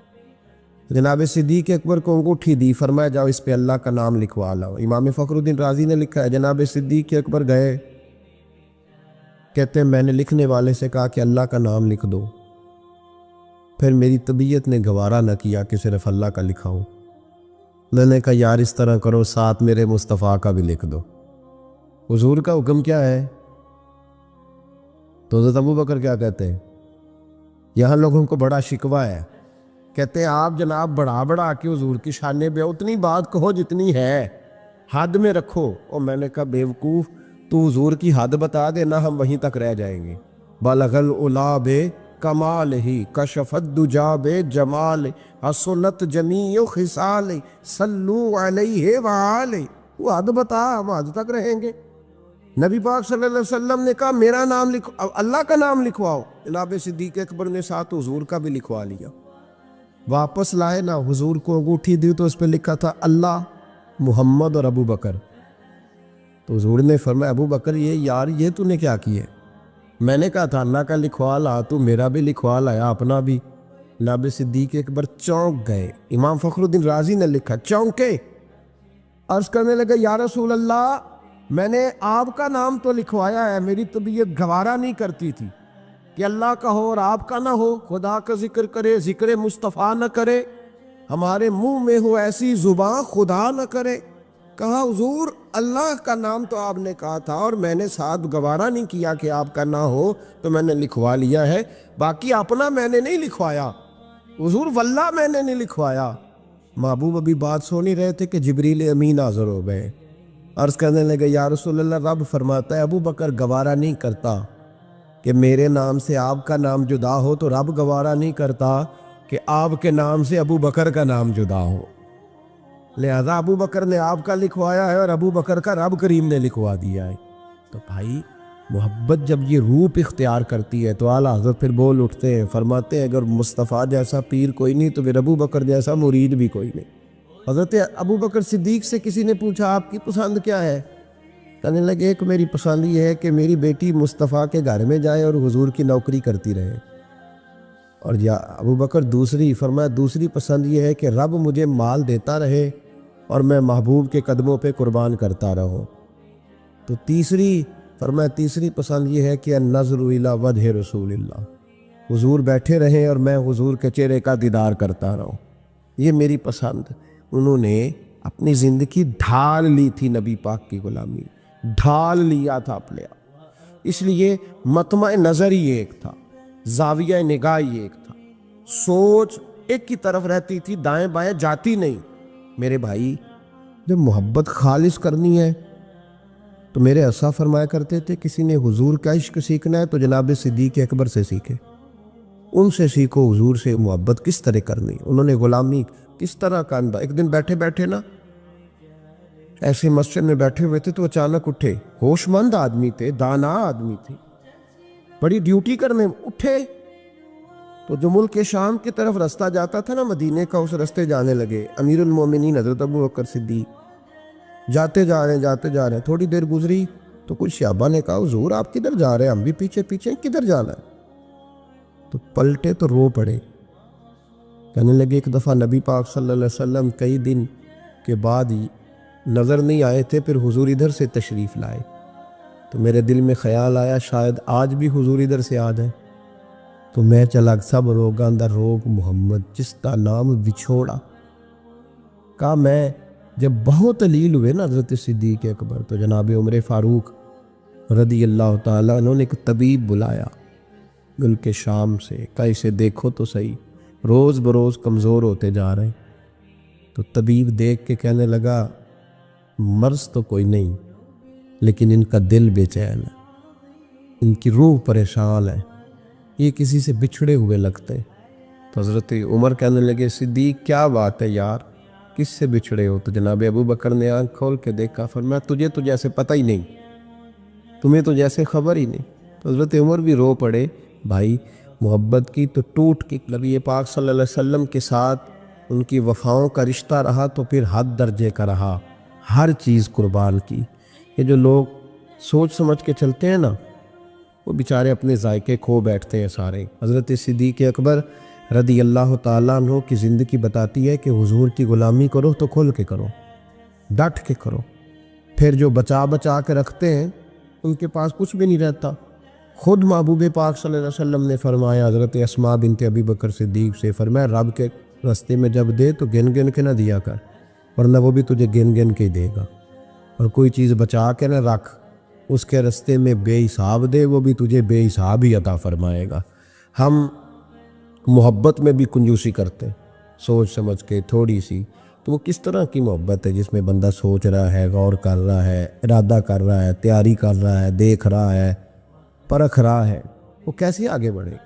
جناب صدیق اکبر کو انگوٹھی دی، فرمایا جاؤ اس پہ اللہ کا نام لکھوا لاؤ. امام فخر الدین رازی نے لکھا ہے جناب صدیق اکبر گئے، کہتے ہیں میں نے لکھنے والے سے کہا کہ اللہ کا نام لکھ دو. پھر میری طبیعت نے گوارا نہ کیا کہ صرف اللہ کا لکھاؤں. میں نے کہا یار اس طرح کرو ساتھ میرے مصطفیٰ کا بھی لکھ دو. حضور کا حکم کیا ہے؟ تو حضرت ابوبکر کیا کہتے ہیں؟ یہاں لوگوں کو بڑا شکوہ ہے، کہتے ہیں آپ جناب بڑھا کے حضور کی شانے پہ اتنی بات کہو جتنی ہے، حد میں رکھو. اور میں نے کہا بیوقوف تو حضور کی حد بتا دے نہ ہم وہیں تک رہ جائیں گے. بلغ العلا بے کمال ہی کشف الدجا بے جمال حسنت جمیع خصال صلو علیہ وآلہ. وہ حد بتا ہم حد تک رہیں گے. نبی پاک صلی اللہ علیہ وسلم نے کہا میرا نام لکھو، اللہ کا نام لکھواؤ. جناب صدیق اکبر نے ساتھ حضور کا بھی لکھوا لیا. واپس لائے نا حضور کو انگوٹھی دی تو اس پہ لکھا تھا اللہ، محمد اور ابو بکر. تو حضور نے فرمایا ابو بکر یہ تو نے کیا کیا؟ میں نے کہا تھا اللہ کا لکھوا لا، تو میرا بھی لکھوا لایا اپنا بھی. جناب صدیق اکبر چونک گئے. امام فخر الدین رازی نے لکھا چونکے، عرض کرنے لگا یا رسول اللہ میں نے آپ کا نام تو لکھوایا ہے، میری طبیعت گوارا نہیں کرتی تھی کہ اللہ کا ہو اور آپ کا نہ ہو، خدا کا ذکر کرے ذکر مصطفیٰ نہ کرے، ہمارے منہ میں ہو ایسی زبان خدا نہ کرے. کہا حضور اللہ کا نام تو آپ نے کہا تھا اور میں نے ساتھ گوارا نہیں کیا کہ آپ کا نہ ہو تو میں نے لکھوا لیا ہے، باقی اپنا میں نے نہیں لکھوایا. حضور واللہ میں نے نہیں لکھوایا. محبوب ابھی بات سو نہیں رہے تھے کہ جبریل امین حاضر ہو گئے. عرض کرنے لگے یا رسول اللہ رب فرماتا ہے ابو بکر گوارا نہیں کرتا کہ میرے نام سے آپ کا نام جدا ہو، تو رب گوارا نہیں کرتا کہ آپ کے نام سے ابو بکر کا نام جدا ہو. لہذا ابو بکر نے آپ کا لکھوایا ہے اور ابو بکر کا رب کریم نے لکھوا دیا ہے. تو بھائی محبت جب یہ روپ اختیار کرتی ہے تو اعلیٰ حضرت پھر بول اٹھتے ہیں، فرماتے ہیں اگر مصطفیٰ جیسا پیر کوئی نہیں تو پھر ابو بکر جیسا مرید بھی کوئی نہیں. حضرت ابو بکر صدیق سے کسی نے پوچھا آپ کی پسند کیا ہے؟ کہنے لگے ایک میری پسند یہ ہے کہ میری بیٹی مصطفیٰ کے گھر میں جائے اور حضور کی نوکری کرتی رہے. اور یا ابو بکر دوسری، فرمایا دوسری پسند یہ ہے کہ رب مجھے مال دیتا رہے اور میں محبوب کے قدموں پہ قربان کرتا رہوں. تو تیسری، فرمایا تیسری پسند یہ ہے کہ النظر الی وجہ رسول اللہ، حضور بیٹھے رہیں اور میں حضور کے چہرے کا دیدار کرتا رہوں. یہ میری پسند۔ انہوں نے اپنی زندگی ڈھال لی تھی نبی پاک کی غلامی، ڈھال لیا تھا اپنے آپ، اس لیے مطمع نظر ہی ایک تھا، زاویہ نگاہ ہی ایک تھا، سوچ ایک کی طرف رہتی تھی، دائیں بائیں جاتی نہیں۔ میرے بھائی، جب محبت خالص کرنی ہے تو میرے اسا فرمایا کرتے تھے کسی نے حضور کا عشق سیکھنا ہے تو جناب صدیق اکبر سے سیکھے، ان سے سیکھو حضور سے محبت کس طرح کرنی، انہوں نے غلامی کس طرح کا انداز۔ ایک دن بیٹھے بیٹھے نا ایسے مسجد میں بیٹھے ہوئے تھے تو اچانک اٹھے، ہوش مند آدمی تھے، دانا آدمی تھے، بڑی ڈیوٹی کرنے اٹھے تو جو ملک شام کی طرف رستہ جاتا تھا نا مدینے کا، اس رستے جانے لگے۔ امیر المومنین حضرت ابو بکر صدیق جاتے جا رہے ہیں، تھوڑی دیر گزری تو کچھ صحابہ نے کہا حضور آپ کدھر جا رہے ہیں؟ ہم بھی پیچھے پیچھے، کدھر جانا ہے؟ تو پلٹے تو رو پڑے، کہنے لگے ایک دفعہ نبی پاک صلی اللہ علیہ وسلم کئی دن کے بعد ہی نظر نہیں آئے تھے، پھر حضور ادھر سے تشریف لائے تو میرے دل میں خیال آیا شاید آج بھی حضور ادھر سے آ جائیں، تو میں چلا سب روگاں دا روگ محمد جس کا نام بچھوڑا۔ کہا میں جب بہت علیل ہوئے نا حضرت صدیق اکبر تو جناب عمر فاروق رضی اللہ تعالیٰ انہوں نے ایک طبیب بلایا ملک شام سے، کہا اسے دیکھو تو صحیح، روز بروز کمزور ہوتے جا رہے ہیں۔ تو طبیب دیکھ کے کہنے لگا مرض تو کوئی نہیں لیکن ان کا دل بے چین ہے، ان کی روح پریشان ہے، یہ کسی سے بچھڑے ہوئے لگتے۔ تو حضرت عمر کہنے لگے صدیق کیا بات ہے یار، کس سے بچھڑے ہو؟ تو جناب ابو بکر نے آنکھ کھول کے دیکھا، فرمایا تجھے تو جیسے پتہ ہی نہیں، تمہیں تو جیسے خبر ہی نہیں۔ تو حضرت عمر بھی رو پڑے۔ بھائی محبت کی تو ٹوٹ کی، نبی پاک صلی اللہ علیہ وسلم کے ساتھ ان کی وفاؤں کا رشتہ رہا تو پھر حد درجے کا رہا، ہر چیز قربان کی۔ یہ جو لوگ سوچ سمجھ کے چلتے ہیں نا وہ بیچارے اپنے ذائقے کھو بیٹھتے ہیں سارے۔ حضرت صدیق اکبر رضی اللہ تعالیٰ عنہ کی زندگی بتاتی ہے کہ حضور کی غلامی کرو تو کھل کے کرو، ڈٹ کے کرو، پھر جو بچا بچا کے رکھتے ہیں ان کے پاس کچھ بھی نہیں رہتا۔ خود محبوب پاک صلی اللہ علیہ وسلم نے فرمایا حضرت اسماء بنت ابی بکر صدیق سے، فرمایا رب کے رستے میں جب دے تو گن گن کے نہ دیا کر، ورنہ وہ بھی تجھے گن گن کے ہی دے گا، اور کوئی چیز بچا کے نہ رکھ، اس کے رستے میں بے حساب دے، وہ بھی تجھے بے حساب ہی عطا فرمائے گا۔ ہم محبت میں بھی کنجوسی کرتے سوچ سمجھ کے تھوڑی سی، تو وہ کس طرح کی محبت ہے جس میں بندہ سوچ رہا ہے، غور کر رہا ہے، ارادہ کر رہا ہے، تیاری کر رہا ہے، دیکھ رہا ہے، پرکھ رہا ہے، وہ کیسے آگے بڑھے؟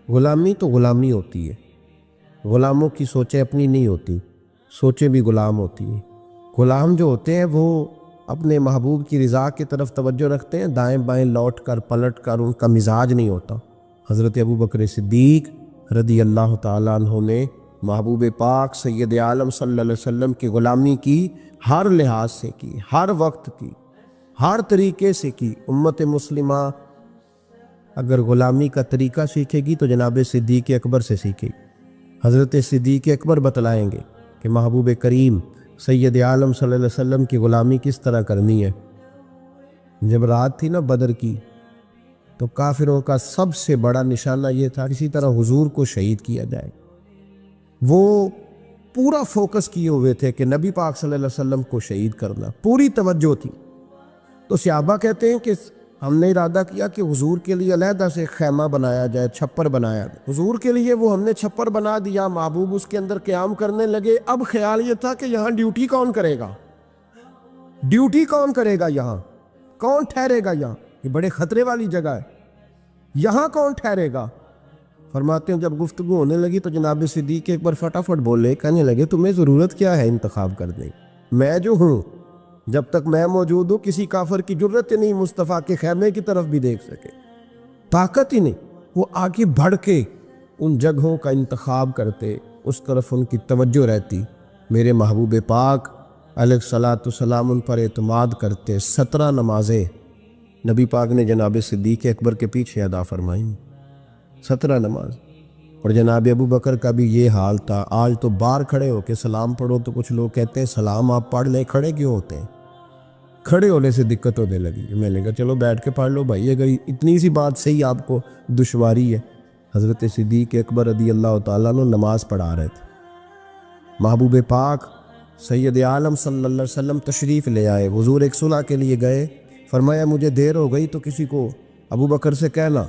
غلامی تو غلامی ہوتی ہے، غلاموں کی سوچیں اپنی نہیں ہوتی، سوچیں بھی غلام ہوتی ہیں۔ غلام جو ہوتے ہیں وہ اپنے محبوب کی رضا کی طرف توجہ رکھتے ہیں، دائیں بائیں لوٹ کر پلٹ کر ان کا مزاج نہیں ہوتا۔ حضرت ابو بکر صدیق رضی اللہ تعالیٰ عنہ نے محبوب پاک سید عالم صلی اللہ علیہ وسلم کی غلامی کی، ہر لحاظ سے کی، ہر وقت کی، ہر طریقے سے کی۔ امت مسلمہ اگر غلامی کا طریقہ سیکھے گی تو جناب صدیق اکبر سے سیکھے گی۔ حضرت صدیق اکبر بتلائیں گے کہ محبوب کریم سید عالم صلی اللہ علیہ وسلم کی غلامی کس طرح کرنی ہے۔ جب رات تھی نا بدر کی تو کافروں کا سب سے بڑا نشانہ یہ تھا کسی طرح حضور کو شہید کیا جائے۔ وہ پورا فوکس کیے ہوئے تھے کہ نبی پاک صلی اللہ علیہ وسلم کو شہید کرنا، پوری توجہ تھی۔ تو صحابہ کہتے ہیں کہ ہم نے ارادہ کیا کہ حضور کے لیے علیحدہ سے خیمہ بنایا جائے، چھپر بنایا جائے۔ حضور کے لیے وہ ہم نے چھپر بنا دیا، محبوب اس کے اندر قیام کرنے لگے۔ اب خیال یہ تھا کہ یہاں ڈیوٹی کون کرے گا، ڈیوٹی کون کرے گا، یہاں کون ٹھہرے گا، یہاں یہ بڑے خطرے والی جگہ ہے، یہاں کون ٹھہرے گا۔ فرماتے ہیں جب گفتگو ہونے لگی تو جناب صدیق اکبر فٹافٹ بولے، کہنے لگے تمہیں ضرورت کیا ہے انتخاب کرنے، میں جو ہوں، جب تک میں موجود ہوں کسی کافر کی جرت ہی نہیں مصطفیٰ کے خیمے کی طرف بھی دیکھ سکے، طاقت ہی نہیں۔ وہ آگے بڑھ کے ان جگہوں کا انتخاب کرتے، اس طرف ان کی توجہ رہتی۔ میرے محبوب پاک علیہ الصلاۃ والسلام ان پر اعتماد کرتے۔ 17 نمازیں نبی پاک نے جناب صدیق اکبر کے پیچھے ادا فرمائیں، 17 نماز۔ اور جناب ابو بکر کا بھی یہ حال تھا۔ آج تو باہر کھڑے ہو کے سلام پڑھو تو کچھ لوگ کہتے ہیں سلام آپ پڑھ لیں، کھڑے کیوں ہوتے ہیں؟ کھڑے ہونے سے دقت ہونے لگی۔ میں نے کہا چلو بیٹھ کے پڑھ لو بھائی، اگر اتنی سی بات صحیح آپ کو دشواری ہے۔ حضرت صدیق اکبر رضی اللہ تعالیٰ عنہ نماز پڑھا رہے تھے، محبوب پاک سید عالم صلی اللہ علیہ وسلم تشریف لے آئے. حضور ایک صلح کے لیے گئے. فرمایا مجھے دیر ہو گئی تو کسی کو ابو بکر سے کہنا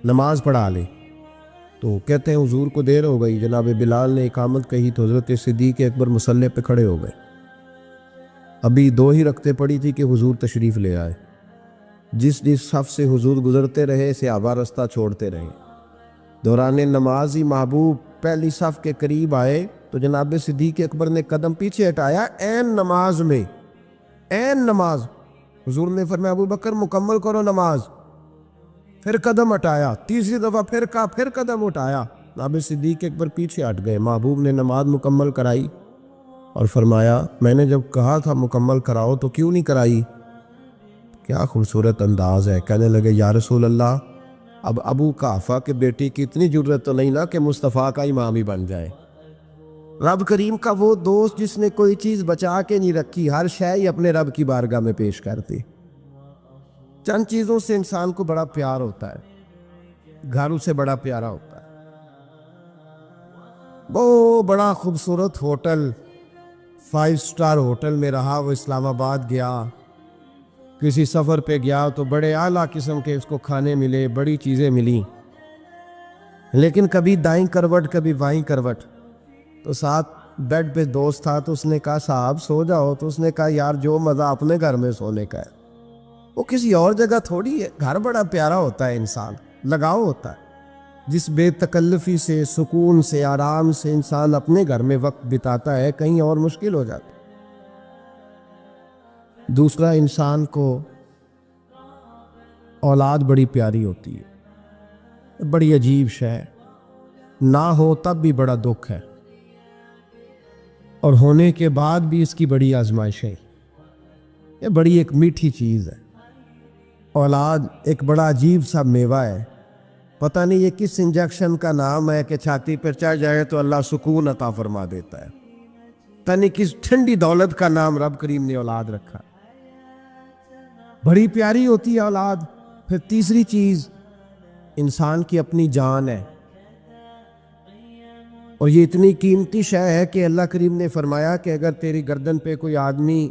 نماز پڑھا لے. تو کہتے ہیں حضور کو دیر ہو گئی. جناب بلال نے اقامت کہی تو حضرت صدیق اکبر مصلی پہ کھڑے ہو گئے. ابھی 2 ہی رکعتیں پڑی تھی کہ حضور تشریف لے آئے. جس صف سے حضور گزرتے رہے صحابہ رستہ چھوڑتے رہے. دوران نماز ہی محبوب پہلی صف کے قریب آئے تو جناب صدیق اکبر نے قدم پیچھے ہٹایا. عین نماز میں، عین نماز. حضور نے فرمایا ابو بکر مکمل کرو نماز. پھر قدم ہٹایا. تیسری دفعہ پھر کہا، پھر قدم ہٹایا. جناب صدیق اکبر پیچھے ہٹ گئے. محبوب نے نماز مکمل کرائی اور فرمایا میں نے جب کہا تھا مکمل کراؤ تو کیوں نہیں کرائی؟ کیا خوبصورت انداز ہے. کہنے لگے یا رسول اللہ، اب ابو قحافہ کے بیٹی کی اتنی جرت تو نہیں نا کہ مصطفیٰ کا امام ہی بن جائے. رب کریم کا وہ دوست جس نے کوئی چیز بچا کے نہیں رکھی، ہر شے ہی اپنے رب کی بارگاہ میں پیش کرتی. چند چیزوں سے انسان کو بڑا پیار ہوتا ہے. گھر اسے بڑا پیارا ہوتا ہے. وہ بڑا خوبصورت ہوٹل، 5 سٹار ہوٹل میں رہا. وہ اسلام آباد گیا، کسی سفر پہ گیا تو بڑے اعلیٰ قسم کے اس کو کھانے ملے، بڑی چیزیں ملیں. لیکن کبھی دائیں کروٹ کبھی بائیں کروٹ. تو ساتھ بیڈ پہ دوست تھا تو اس نے کہا صاحب سو جاؤ. تو اس نے کہا یار جو مزہ اپنے گھر میں سونے کا ہے وہ کسی اور جگہ تھوڑی ہے. گھر بڑا پیارا ہوتا ہے، انسان لگاؤ ہوتا ہے. جس بے تکلفی سے، سکون سے، آرام سے انسان اپنے گھر میں وقت بتاتا ہے کہیں اور مشکل ہو جاتا ہے. دوسرا، انسان کو اولاد بڑی پیاری ہوتی ہے. بڑی عجیب شے ہے. نہ ہو تب بھی بڑا دکھ ہے اور ہونے کے بعد بھی اس کی بڑی آزمائش ہے. یہ بڑی ایک میٹھی چیز ہے. اولاد ایک بڑا عجیب سا میوہ ہے. پتہ نہیں یہ کس انجیکشن کا نام ہے کہ چھاتی پر چڑھ جائے تو اللہ سکون عطا فرما دیتا ہے. پتہ نہیں کس ٹھنڈی دولت کا نام رب کریم نے اولاد رکھا. بڑی پیاری ہوتی ہے اولاد. پھر تیسری چیز انسان کی اپنی جان ہے اور یہ اتنی قیمتی شے ہے کہ اللہ کریم نے فرمایا کہ اگر تیری گردن پہ کوئی آدمی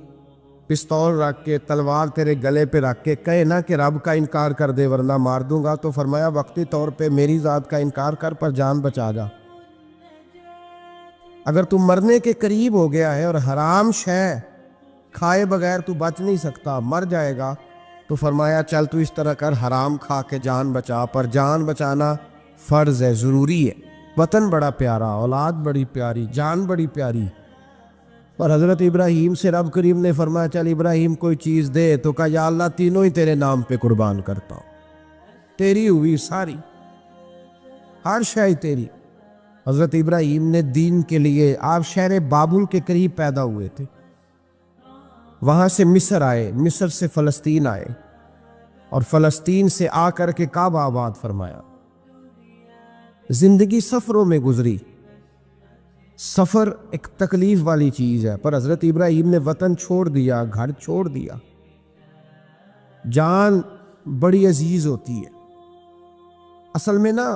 پستول رکھ کے، تلوار تیرے گلے پہ رکھ کے کہے نا کہ رب کا انکار کر دے ورنہ مار دوں گا، تو فرمایا وقتی طور پہ میری ذات کا انکار کر پر جان بچا جا. اگر تو مرنے کے قریب ہو گیا ہے اور حرام شے کھائے بغیر تو بچ نہیں سکتا، مر جائے گا، تو فرمایا چل تو اس طرح کر حرام کھا کے جان بچا. پر جان بچانا فرض ہے، ضروری ہے. وطن بڑا پیارا، اولاد بڑی پیاری، جان بڑی پیاری. اور حضرت ابراہیم سے رب کریم نے فرمایا چل ابراہیم کوئی چیز دے. تو کہا یا اللہ تینوں ہی تیرے نام پہ قربان کرتا ہوں. تیری ہوئی ساری، ہر شے تیری. حضرت ابراہیم نے دین کے لیے، آپ شہر بابل کے قریب پیدا ہوئے تھے، وہاں سے مصر آئے، مصر سے فلسطین آئے اور فلسطین سے آ کر کے کعبہ آباد فرمایا. زندگی سفروں میں گزری. سفر ایک تکلیف والی چیز ہے، پر حضرت ابراہیم نے وطن چھوڑ دیا، گھر چھوڑ دیا. جان بڑی عزیز ہوتی ہے. اصل میں نا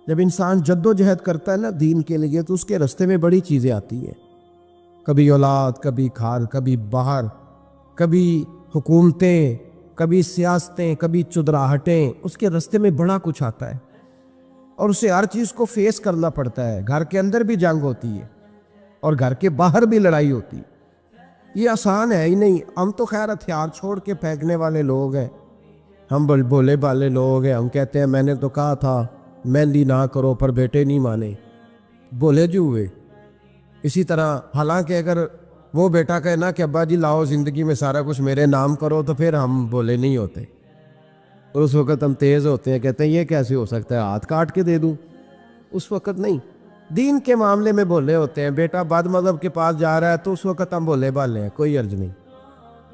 جب انسان جد و جہد کرتا ہے نا دین کے لیے تو اس کے رستے میں بڑی چیزیں آتی ہیں. کبھی اولاد، کبھی گھر، کبھی باہر، کبھی حکومتیں، کبھی سیاستیں، کبھی چدراہٹیں. اس کے رستے میں بڑا کچھ آتا ہے اور اسے ہر چیز کو فیس کرنا پڑتا ہے. گھر کے اندر بھی جنگ ہوتی ہے اور گھر کے باہر بھی لڑائی ہوتی ہے. یہ آسان ہے ہی نہیں. ہم تو خیر ہتھیار چھوڑ کے پھینکنے والے لوگ ہیں، ہم بولے بالے لوگ ہیں. ہم کہتے ہیں میں نے تو کہا تھا مہندی نہ کرو، پر بیٹے نہیں مانے، بولے جو ہوئے. اسی طرح حالانکہ اگر وہ بیٹا کہے نا کہ ابا جی لاؤ زندگی میں سارا کچھ میرے نام کرو، تو پھر ہم بولے نہیں ہوتے. اور اس وقت ہم تیز ہوتے ہیں، کہتے ہیں یہ کیسے ہو سکتا ہے، ہاتھ کاٹ کے دے دوں. اس وقت نہیں. دین کے معاملے میں بولے ہوتے ہیں. بیٹا بد مذہب کے پاس جا رہا ہے تو اس وقت ہم بولے بالے ہیں، کوئی عرض نہیں.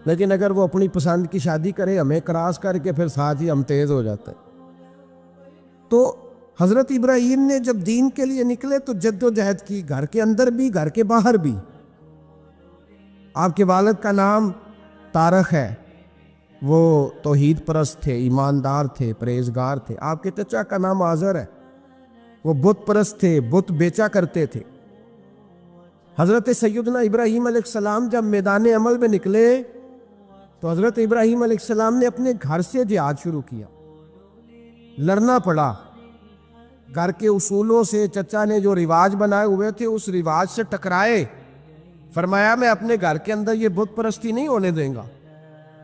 لیکن اگر وہ اپنی پسند کی شادی کرے ہمیں کراس کر کے، پھر ساتھ ہی ہم تیز ہو جاتے ہیں. تو حضرت ابراہیم نے جب دین کے لیے نکلے تو جد و جہد کی، گھر کے اندر بھی گھر کے باہر بھی. آپ کے والد کا نام طارق ہے، وہ توحید پرست تھے، ایماندار تھے، پرہیزگار تھے. آپ کے چچا کا نام آزر ہے، وہ بت پرست تھے، بت بیچا کرتے تھے. حضرت سیدنا ابراہیم علیہ السلام جب میدان عمل میں نکلے تو حضرت ابراہیم علیہ السلام نے اپنے گھر سے جہاد شروع کیا. لڑنا پڑا گھر کے اصولوں سے. چچا نے جو رواج بنائے ہوئے تھے اس رواج سے ٹکرائے. فرمایا میں اپنے گھر کے اندر یہ بت پرستی نہیں ہونے دیں گا.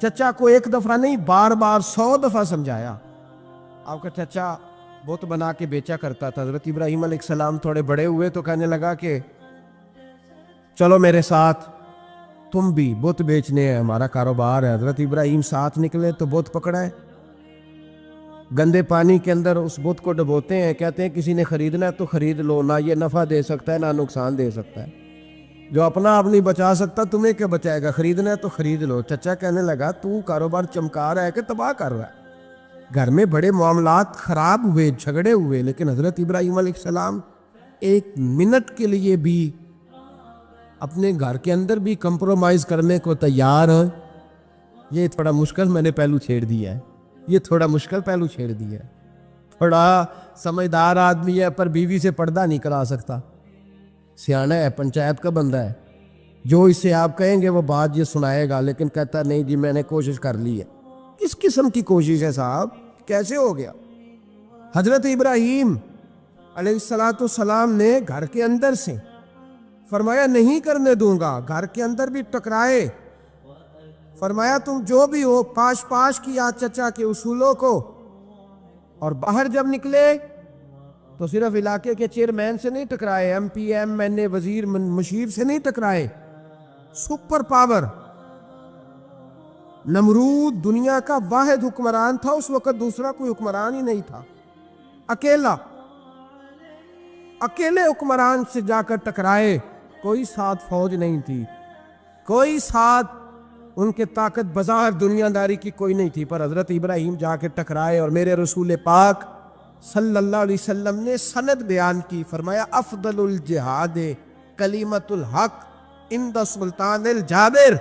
چچا کو ایک دفعہ نہیں بار بار 100 دفعہ سمجھایا. آپ کا چچا بت بنا کے بیچا کرتا تھا. حضرت ابراہیم علیہ السلام تھوڑے بڑے ہوئے تو کہنے لگا کہ چلو میرے ساتھ, تم بھی بت بیچنے ہیں, ہمارا کاروبار ہے. حضرت ابراہیم ساتھ نکلے تو بت پکڑا ہے. گندے پانی کے اندر اس بت کو ڈبوتے ہیں. کہتے ہیں کسی نے خریدنا ہے تو خرید لو, نہ یہ نفع دے سکتا ہے نہ نقصان دے سکتا ہے. جو اپنا آپ نہیں بچا سکتا تمہیں کیا بچائے گا, خریدنا ہے تو خرید لو. چچا کہنے لگا تو کاروبار چمکا رہا ہے کہ تباہ کر رہا ہے. گھر میں بڑے معاملات خراب ہوئے, جھگڑے ہوئے, لیکن حضرت ابراہیم علیہ السلام ایک منٹ کے لیے بھی اپنے گھر کے اندر بھی کمپرومائز کرنے کو تیار ہیں. یہ تھوڑا مشکل میں نے پہلو چھیڑ دیا ہے, یہ تھوڑا مشکل پہلو چھیڑ دیا ہے. تھوڑا سمجھدار آدمی ہے پر بیوی سے پردہ نہیں کرا سکتا. سیانا ہے, پنچایت کا بندہ ہے, جو اس سے آپ کہیں گے وہ بات یہ سنائے گا, لیکن کہتا نہیں جی میں نے کوشش کر لی ہے. کس قسم کی کوشش ہے صاحب, کیسے ہو گیا؟ حضرت ابراہیم علیہ السلام نے گھر کے اندر سے فرمایا نہیں کرنے دوں گا. گھر کے اندر بھی ٹکرائے. فرمایا تم جو بھی ہو پاش کیا چچا کے اصولوں کو. اور باہر جب نکلے تو صرف علاقے کے چیئرمین سے نہیں ٹکرائے, ایم پی ایم این اے وزیر مشیر سے نہیں ٹکرائے. سپر پاور نمرود دنیا کا واحد حکمران تھا اس وقت, دوسرا کوئی حکمران ہی نہیں تھا. اکیلے حکمران سے جا کر ٹکرائے. کوئی ساتھ فوج نہیں تھی, کوئی ساتھ ان کے طاقت بظاہر دنیا داری کی کوئی نہیں تھی, پر حضرت ابراہیم جا کے ٹکرائے. اور میرے رسول پاک صلی اللہ علیہ وسلم نے سند بیان کی. فرمایا افضل الجہاد کلمۃ الحق عند سلطان الجابر.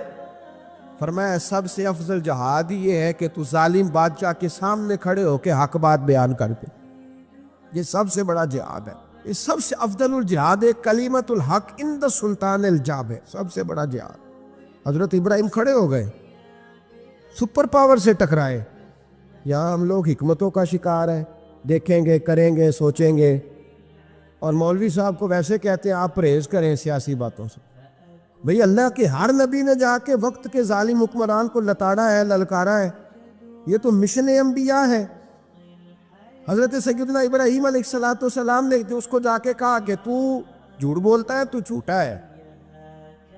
فرمایا سب سے افضل جہاد یہ ہے کہ تو ظالم بادشاہ کے سامنے کھڑے ہو کے حق بات بیان کر دے. یہ سب سے بڑا جہاد ہے. یہ سب سے افضل الجہاد کلمۃ الحق عند سلطان الجابر, سب سے بڑا جہاد. حضرت ابراہیم کھڑے ہو گئے, سپر پاور سے ٹکرائے. یہاں ہم لوگ حکمتوں کا شکار ہیں, دیکھیں گے, کریں گے, سوچیں گے, اور مولوی صاحب کو ویسے کہتے ہیں آپ پرہیز کریں سیاسی باتوں سے. بھئی اللہ کے ہر نبی نے جا کے وقت کے ظالم حکمران کو لتاڑا ہے, للکارا ہے. یہ تو مشن انبیاء ہے. حضرت سیدنا ابراہیم علیہ السلام نے اس کو جا کے کہا کہ تو جھوٹ بولتا ہے, تو جھوٹا ہے,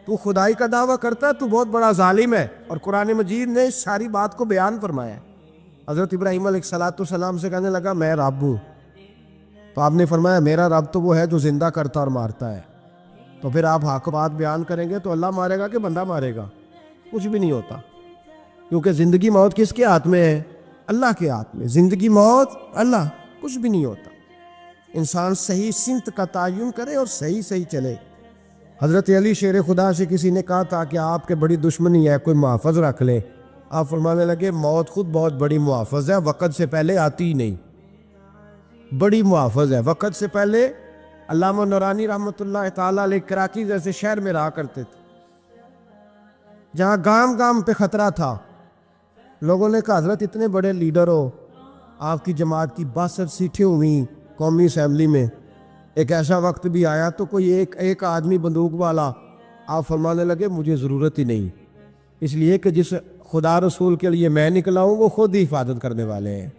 تو خدائی کا دعویٰ کرتا ہے, تو بہت بڑا ظالم ہے. اور قرآن مجید نے اس ساری بات کو بیان فرمایا ہے. حضرت ابراہیم علیہ السلام سے کہنے لگا میں رب ہوں. تو آپ نے فرمایا میرا رب تو وہ ہے جو زندہ کرتا اور مارتا ہے. تو پھر آپ حق بات بیان کریں گے تو اللہ مارے گا کہ بندہ مارے گا؟ کچھ بھی نہیں ہوتا, کیونکہ زندگی موت کس کے ہاتھ میں ہے؟ اللہ کے ہاتھ میں. زندگی موت اللہ, کچھ بھی نہیں ہوتا. انسان صحیح سمت کا تعین کرے اور صحیح چلے. حضرت علی شیر خدا سے کسی نے کہا تھا کہ آپ کے بڑی دشمنی ہے, کوئی محافظ رکھ لے. آپ فرمانے لگے موت خود بہت بڑی محافظ ہے, وقت سے پہلے آتی ہی نہیں. بڑی محافظ ہے, وقت سے پہلے. علامہ نورانی رحمۃ اللہ تعالیٰ علیہ کراچی جیسے شہر میں رہا کرتے تھے, جہاں گام گام پہ خطرہ تھا. لوگوں نے کہا حضرت اتنے بڑے لیڈر ہو, آپ کی جماعت کی 62 سیٹیں ہوئیں قومی اسمبلی میں, ایک ایسا وقت بھی آیا تو کوئی ایک آدمی بندوق والا. آپ فرمانے لگے مجھے ضرورت ہی نہیں, اس لیے کہ جس خدا رسول کے لیے میں نکلا ہوں وہ خود ہی حفاظت کرنے والے ہیں,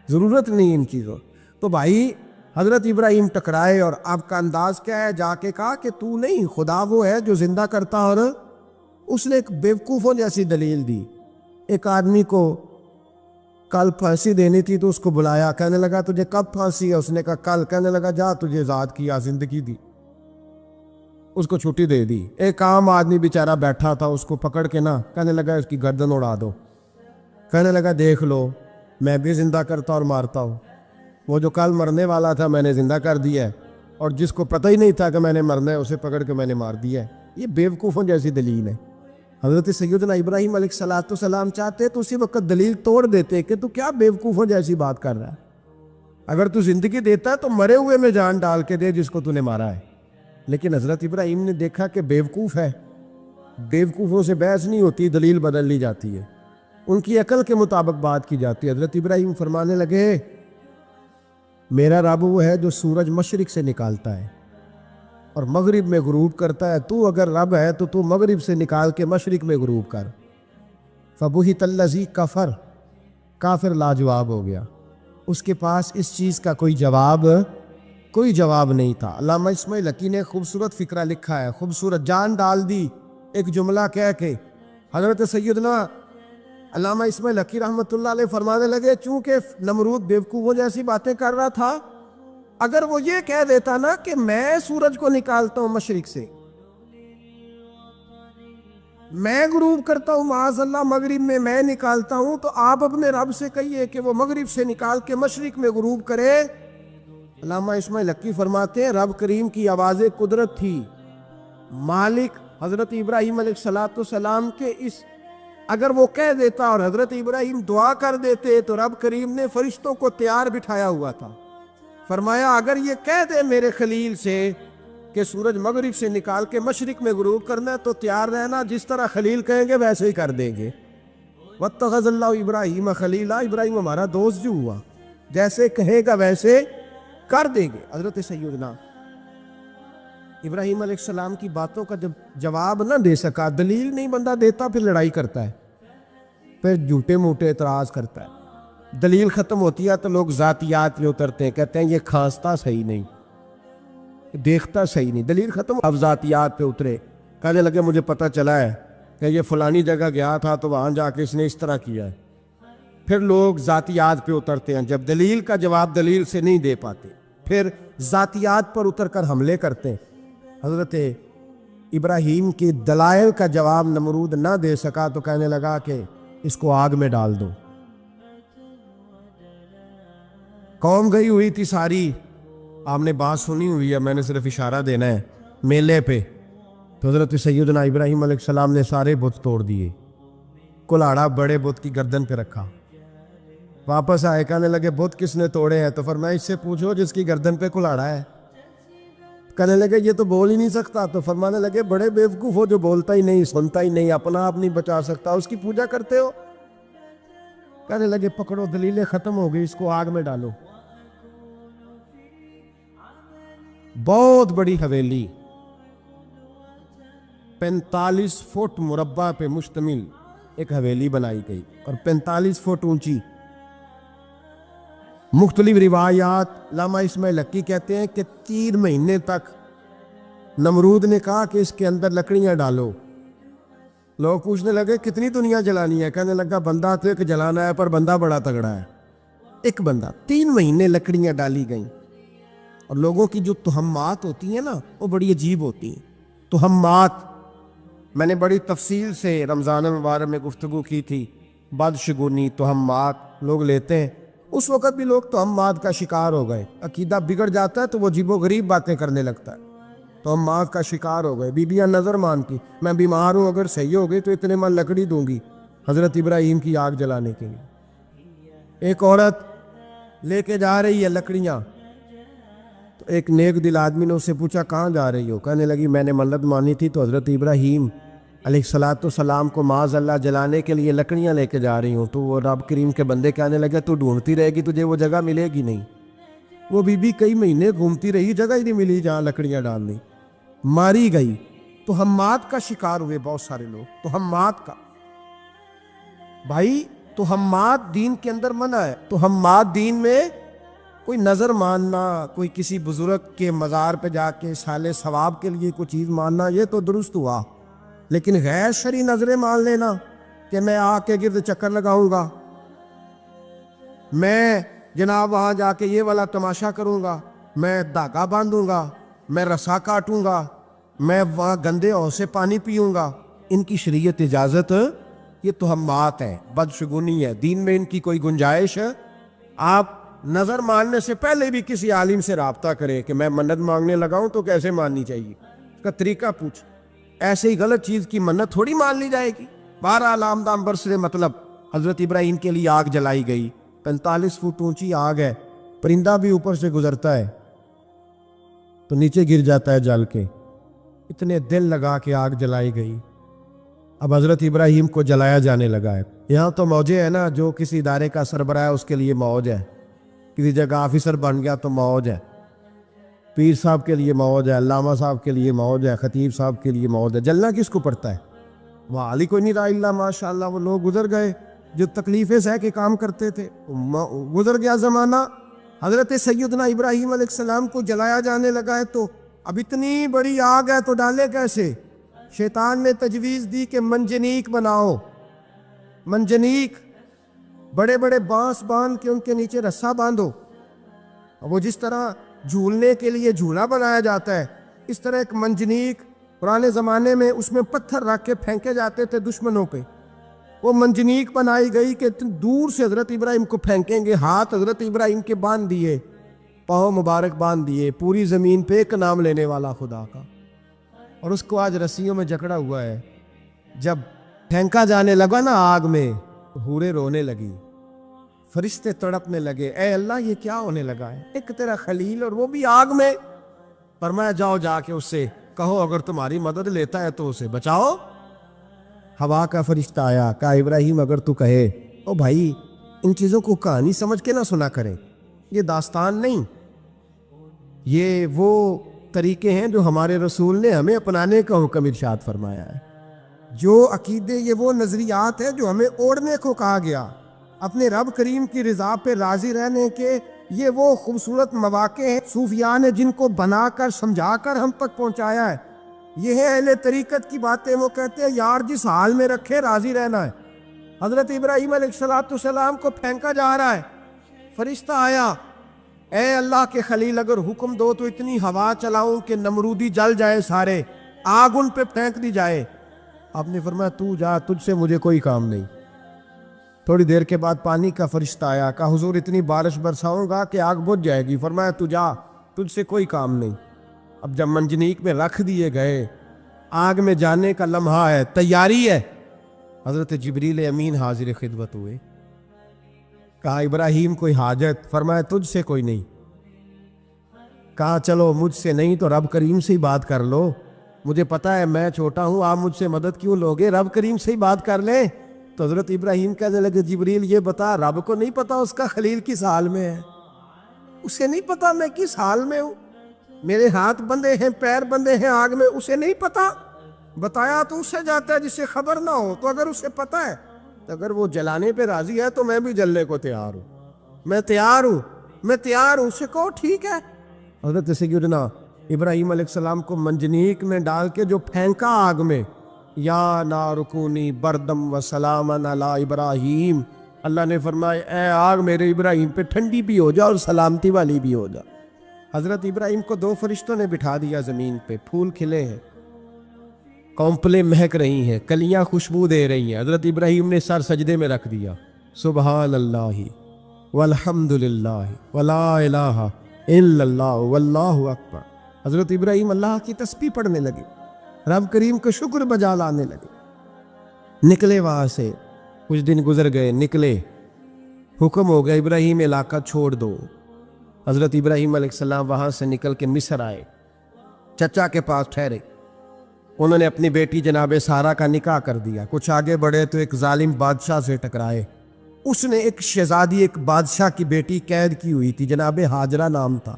ضرورت نہیں ان چیزوں. تو بھائی حضرت ابراہیم ٹکرائے, اور آپ کا انداز کیا ہے؟ جا کے کہا کہ تو نہیں, خدا وہ ہے جو زندہ کرتا. اور اس نے ایک بیوقوفوں جیسی دلیل دی. ایک آدمی کو کل پھانسی دینی تھی تو اس کو بلایا, کہنے لگا تجھے کب پھانسی ہے؟ اس نے کہا کل. کہنے لگا جا تجھے آزاد کیا, زندگی دی, اس کو چھٹی دے دی. ایک عام آدمی بیچارہ بیٹھا تھا, اس کو پکڑ کے نا کہنے لگا اس کی گردن اڑا دو. کہنے لگا دیکھ لو میں بھی زندہ کرتا اور مارتا ہوں, وہ جو کل مرنے والا تھا میں نے زندہ کر دیا ہے, اور جس کو پتہ ہی نہیں تھا کہ میں نے مرنا ہے اسے پکڑ کے میں نے مار دیا ہے. یہ بیوقوفوں جیسی دلیل ہے. حضرت سیدنا ابراہیم علیہ السلام چاہتے تو اسی وقت دلیل توڑ دیتے کہ تو کیا بیوقوفوں جیسی بات کر رہا ہے. اگر تو زندگی دیتا ہے تو مرے ہوئے میں جان ڈال کے دے جس کو تو نے مارا ہے. لیکن حضرت ابراہیم نے دیکھا کہ بیوقوف ہے، بیوقوفوں سے بحث نہیں ہوتی، دلیل بدل لی جاتی ہے، ان کی عقل کے مطابق بات کی جاتی ہے۔ حضرت ابراہیم فرمانے لگے میرا رب وہ ہے جو سورج مشرق سے نکالتا ہے اور مغرب میں غروب کرتا ہے، تو اگر رب ہے تو تو مغرب سے نکال کے مشرق میں غروب کر۔ فبہت الذی کفر، کافر لاجواب ہو گیا، اس کے پاس اس چیز کا کوئی جواب نہیں تھا۔ علامہ اسماعیل حقی نے خوبصورت فقرہ لکھا ہے، خوبصورت جان ڈال دی ایک جملہ کہہ کے۔ حضرت سیدنا علامہ اسماعیل حقی رحمۃ اللہ علیہ فرمانے لگے چونکہ نمرود بیوقوفوں جیسی باتیں کر رہا تھا، اگر وہ یہ کہہ دیتا نا کہ میں سورج کو نکالتا ہوں مشرق سے، میں غروب کرتا ہوں معاذ اللہ مغرب میں میں نکالتا ہوں، تو آپ اپنے رب سے کہیے کہ وہ مغرب سے نکال کے مشرق میں غروب کرے۔ علامہ اسماعیل حقی فرماتے ہیں رب کریم کی آواز قدرت تھی، مالک حضرت ابراہیم علیہ السلام کے اس اگر وہ کہہ دیتا اور حضرت ابراہیم دعا کر دیتے تو رب کریم نے فرشتوں کو تیار بٹھایا ہوا تھا، فرمایا اگر یہ کہہ دے میرے خلیل سے کہ سورج مغرب سے نکال کے مشرق میں غروب کرنا ہے تو تیار رہنا، جس طرح خلیل کہیں گے ویسے ہی کر دیں گے۔ واتخذ اللہ ابراہیم خلیلا، ابراہیم ہمارا دوست جو ہوا، جیسے کہے گا ویسے کر دیں گے۔ حضرت سیدنا ابراہیم علیہ السلام کی باتوں کا جب جواب نہ دے سکا، دلیل نہیں بندہ دیتا، پھر لڑائی کرتا ہے، پھر جھوٹے موٹے اعتراض کرتا ہے۔ دلیل ختم ہوتی ہے تو لوگ ذاتیات میں اترتے ہیں، کہتے ہیں یہ کھانستا صحیح نہیں، دیکھتا صحیح نہیں، دلیل ختم، اب ذاتیات پہ اترے، کہنے لگے مجھے پتہ چلا ہے کہ یہ فلانی جگہ گیا تھا تو وہاں جا کے اس نے اس طرح کیا ہے۔ پھر لوگ ذاتیات پہ اترتے ہیں، جب دلیل کا جواب دلیل سے نہیں دے پاتے پھر ذاتیات پر اتر کر حملے کرتے ہیں۔ حضرت ابراہیم کی دلائل کا جواب نمرود نہ دے سکا تو کہنے لگا کہ اس کو آگ میں ڈال دو۔ قوم گئی ہوئی تھی ساری، آپ نے بات سنی ہوئی ہے، میں نے صرف اشارہ دینا ہے، میلے پہ تو حضرت سیدنا ابراہیم علیہ السلام نے سارے بت توڑ دیے، کلاڑا بڑے بت کی گردن پہ رکھا، واپس آئے کہنے لگے بت کس نے توڑے ہیں؟ تو فرمایا اس سے پوچھو جس کی گردن پہ کلاڑا ہے۔ کہنے لگے یہ تو بول ہی نہیں سکتا، تو فرمانے لگے بڑے بیوقوف ہو، جو بولتا ہی نہیں، سنتا ہی نہیں، اپنا آپ نہیں بچا سکتا، اس کی پوجا کرتے ہو۔ کہنے لگے پکڑو، دلیلیں ختم ہو گئی، اس کو آگ میں ڈالو۔ بہت بڑی حویلی 45 فٹ مربع پہ مشتمل ایک حویلی بنائی گئی اور 45 فٹ اونچی۔ مختلف روایات، علامہ اسماعیل حقی کہتے ہیں کہ 3 مہینے تک نمرود نے کہا کہ اس کے اندر لکڑیاں ڈالو۔ لوگ پوچھنے لگے کتنی دنیا جلانی ہے؟ کہنے لگا بندہ تو ایک جلانا ہے، پر بندہ بڑا تگڑا ہے، ایک بندہ۔ 3 مہینے لکڑیاں ڈالی گئیں، اور لوگوں کی جو تہمات ہوتی ہیں نا وہ بڑی عجیب ہوتی ہیں۔ تہمات میں نے بڑی تفصیل سے رمضان المبارک میں گفتگو کی تھی، بدشگونی تہمات لوگ لیتے ہیں، اس وقت بھی لوگ تہمات کا شکار ہو گئے، عقیدہ بگڑ جاتا ہے تو وہ عجیب و غریب باتیں کرنے لگتا ہے، تہمات کا شکار ہو گئے۔ بیبیاں نظر مانتی، میں بیمار ہوں، اگر صحیح ہو گئی تو اتنے من لکڑی دوں گی حضرت ابراہیم کی آگ جلانے کے لیے۔ ایک عورت لے کے جا رہی ہے لکڑیاں، تو ایک نیک دل آدمی نے اس سے پوچھا کہاں جا رہی ہو؟ کہنے لگی میں نے منت مانی تھی تو حضرت ابراہیم علیہ السلام کو معاذ اللہ جلانے کے لیے لکڑیاں لے کے جا رہی ہوں۔ تو وہ رب کریم کے بندے کہنے لگے تو ڈھونڈتی رہے گی، تجھے وہ جگہ ملے گی نہیں۔ وہ بی بی کئی مہینے گھومتی رہی، جگہ ہی نہیں ملی جہاں لکڑیاں ڈالنی، ماری گئی۔ تہمات کا شکار ہوئے بہت سارے لوگ، تہمات کا۔ بھائی تہمات دین کے اندر منع ہے، تہمات دین میں کوئی نظر ماننا، کوئی کسی بزرگ کے مزار پہ جا کے سال ثواب کے لیے کوئی چیز ماننا، یہ تو درست ہوا، لیکن غیر شرعی نظریں مان لینا کہ میں آ کے گرد چکر لگاؤں گا، میں جناب وہاں جا کے یہ والا تماشا کروں گا، میں دھاگا باندھوں گا، میں رسا کاٹوں گا، میں وہاں گندے ہو سے پانی پیوں گا، ان کی شریعت اجازت، یہ تہمات ہیں، بدشگونی ہے، دین میں ان کی کوئی گنجائش ہے؟ آپ نظر ماننے سے پہلے بھی کسی عالم سے رابطہ کریں کہ میں منت مانگنے لگا ہوں تو کیسے ماننی چاہیے، اس کا طریقہ پوچھ۔ ایسے ہی غلط چیز کی منت تھوڑی مان لی جائے گی۔ بہرحال آمدام برسرے مطلب حضرت ابراہیم کے لیے آگ جلائی گئی، 45 فٹ اونچی آگ ہے، پرندہ بھی اوپر سے گزرتا ہے تو نیچے گر جاتا ہے جل کے۔ اتنے دل لگا کے آگ جلائی گئی۔ اب حضرت ابراہیم کو جلایا جانے لگا ہے۔ یہاں تو موجیں ہیں نا، جو کسی ادارے کا سربراہ ہے اس کے لیے موج ہے، کسی جگہ آفیسر بن گیا تو موج ہے، پیر صاحب کے لیے موج ہے، علامہ صاحب کے لیے موج ہے، خطیب صاحب کے لیے موج ہے۔ جلنا کس کو پڑتا ہے؟ وہاں علی کوئی نہیں رہا اللہ ماشاء اللہ، وہ لوگ گزر گئے جو تکلیفیں سہ کے کام کرتے تھے، گزر گیا زمانہ۔ حضرت سیدنا ابراہیم علیہ السلام کو جلایا جانے لگا ہے، تو اب اتنی بڑی آگ ہے تو ڈالے کیسے؟ شیطان نے تجویز دی کہ منجنیق بناؤ، منجنیق، بڑے بڑے بانس باندھ کے ان کے نیچے رسا باندھو، وہ جس طرح جھولنے کے لیے جھولا بنایا جاتا ہے اس طرح ایک منجنیق پرانے زمانے میں اس میں پتھر رکھ کے پھینکے جاتے تھے دشمنوں پہ، وہ منجنیق بنائی گئی کہ دور سے حضرت ابراہیم کو پھینکیں گے۔ ہاتھ حضرت ابراہیم کے باندھ دیے، پاؤں مبارک باندھ دیے، پوری زمین پہ ایک نام لینے والا خدا کا، اور اس کو آج رسیوں میں جکڑا ہوا ہے۔ جب پھینکا جانے لگا نا آگ میں، حوریں رونے لگی، فرشتے تڑپنے لگے، اے اللہ یہ کیا ہونے لگا ہے؟ ایک تیرا خلیل اور وہ بھی آگ میں۔ فرمایا جاؤ جا کے اس سے کہو اگر تمہاری مدد لیتا ہے تو اسے بچاؤ۔ ہوا کا فرشتہ آیا، کہا ابراہیم اگر تو کہے، او بھائی ان چیزوں کو کہانی سمجھ کے نہ سنا کریں، یہ داستان نہیں، یہ وہ طریقے ہیں جو ہمارے رسول نے ہمیں اپنانے کا حکم ارشاد فرمایا ہے، جو عقیدے، یہ وہ نظریات ہیں جو ہمیں اوڑھنے کو کہا گیا، اپنے رب کریم کی رضا پہ راضی رہنے کے یہ وہ خوبصورت مواقع ہیں صوفیاء نے جن کو بنا کر سمجھا کر ہم تک پہنچایا ہے۔ یہ ہے اہل طریقت کی باتیں، وہ کہتے ہیں یار جس حال میں رکھے راضی رہنا ہے۔ حضرت ابراہیم علیہ السلام کو پھینکا جا رہا ہے، فرشتہ آیا، اے اللہ کے خلیل اگر حکم دو تو اتنی ہوا چلاؤں کہ نمرودی جل جائے سارے، آگ ان پہ پھینک دی جائے۔ آپ نے فرمایا تو جا، تجھ سے مجھے کوئی کام نہیں۔ تھوڑی دیر کے بعد پانی کا فرشتہ آیا، کہا حضور اتنی بارش برساؤں گا کہ آگ بجھ جائے گی۔ فرمایا تو جا، تجھ سے کوئی کام نہیں۔ اب جب منجنیق میں رکھ دیے گئے، آگ میں جانے کا لمحہ ہے، تیاری ہے، حضرت جبریل امین حاضر خدمت ہوئے، کہا ابراہیم کوئی حاجت؟ فرمایا تجھ سے کوئی نہیں۔ کہا چلو مجھ سے نہیں تو رب کریم سے ہی بات کر لو، مجھے پتا ہے میں چھوٹا ہوں، آپ مجھ سے مدد کیوں لوگے، رب کریم سے ہی بات کر لیں۔ تو حضرت ابراہیم کہنے لگے جبریل یہ بتا، رب کو نہیں پتا اس کا خلیل کس حال میں ہے؟ اسے نہیں پتا میں کس حال میں ہوں، میرے ہاتھ بندھے ہیں، پیر بندھے ہیں آگ میں، اسے نہیں پتا؟ بتایا تو اسے جاتا ہے جس سے خبر نہ ہو، تو اگر اسے پتا ہے تو اگر وہ جلانے پہ راضی ہے تو میں بھی جلنے کو تیار ہوں، میں تیار ہوں، میں تیار ہوں، اسے کہو ٹھیک ہے۔ حضرت سیدنا ابراہیم علیہ السلام کو منجنیق میں ڈال کے جو پھینکا آگ میں، یا نار کونی بردم و سلامن علی ابراہیم، اللہ نے فرمایا اے آگ میرے ابراہیم پہ ٹھنڈی بھی ہو جا اور سلامتی والی بھی ہو جا۔ حضرت ابراہیم کو دو فرشتوں نے بٹھا دیا زمین پہ، پھول کھلے ہیں، کونپلیں مہک رہی ہیں، کلیاں خوشبو دے رہی ہیں۔ حضرت ابراہیم نے سر سجدے میں رکھ دیا، سبحان اللہ والحمد للہ ولا الہ الا اللہ واللہ اکبر۔ حضرت ابراہیم اللہ کی تسبیح پڑھنے لگے، رب کریم کا شکر بجا لانے لگے۔ نکلے وہاں سے، کچھ دن گزر گئے، نکلے، حکم ہو گیا ابراہیم علاقہ چھوڑ دو۔ حضرت ابراہیم علیہ السلام وہاں سے نکل کے مصر آئے، چچا کے پاس ٹھہرے، انہوں نے اپنی بیٹی جناب سارہ کا نکاح کر دیا۔ کچھ آگے بڑھے تو ایک ظالم بادشاہ سے ٹکرائے، اس نے ایک شہزادی، ایک بادشاہ کی بیٹی قید کی ہوئی تھی، جناب ہاجرہ نام تھا،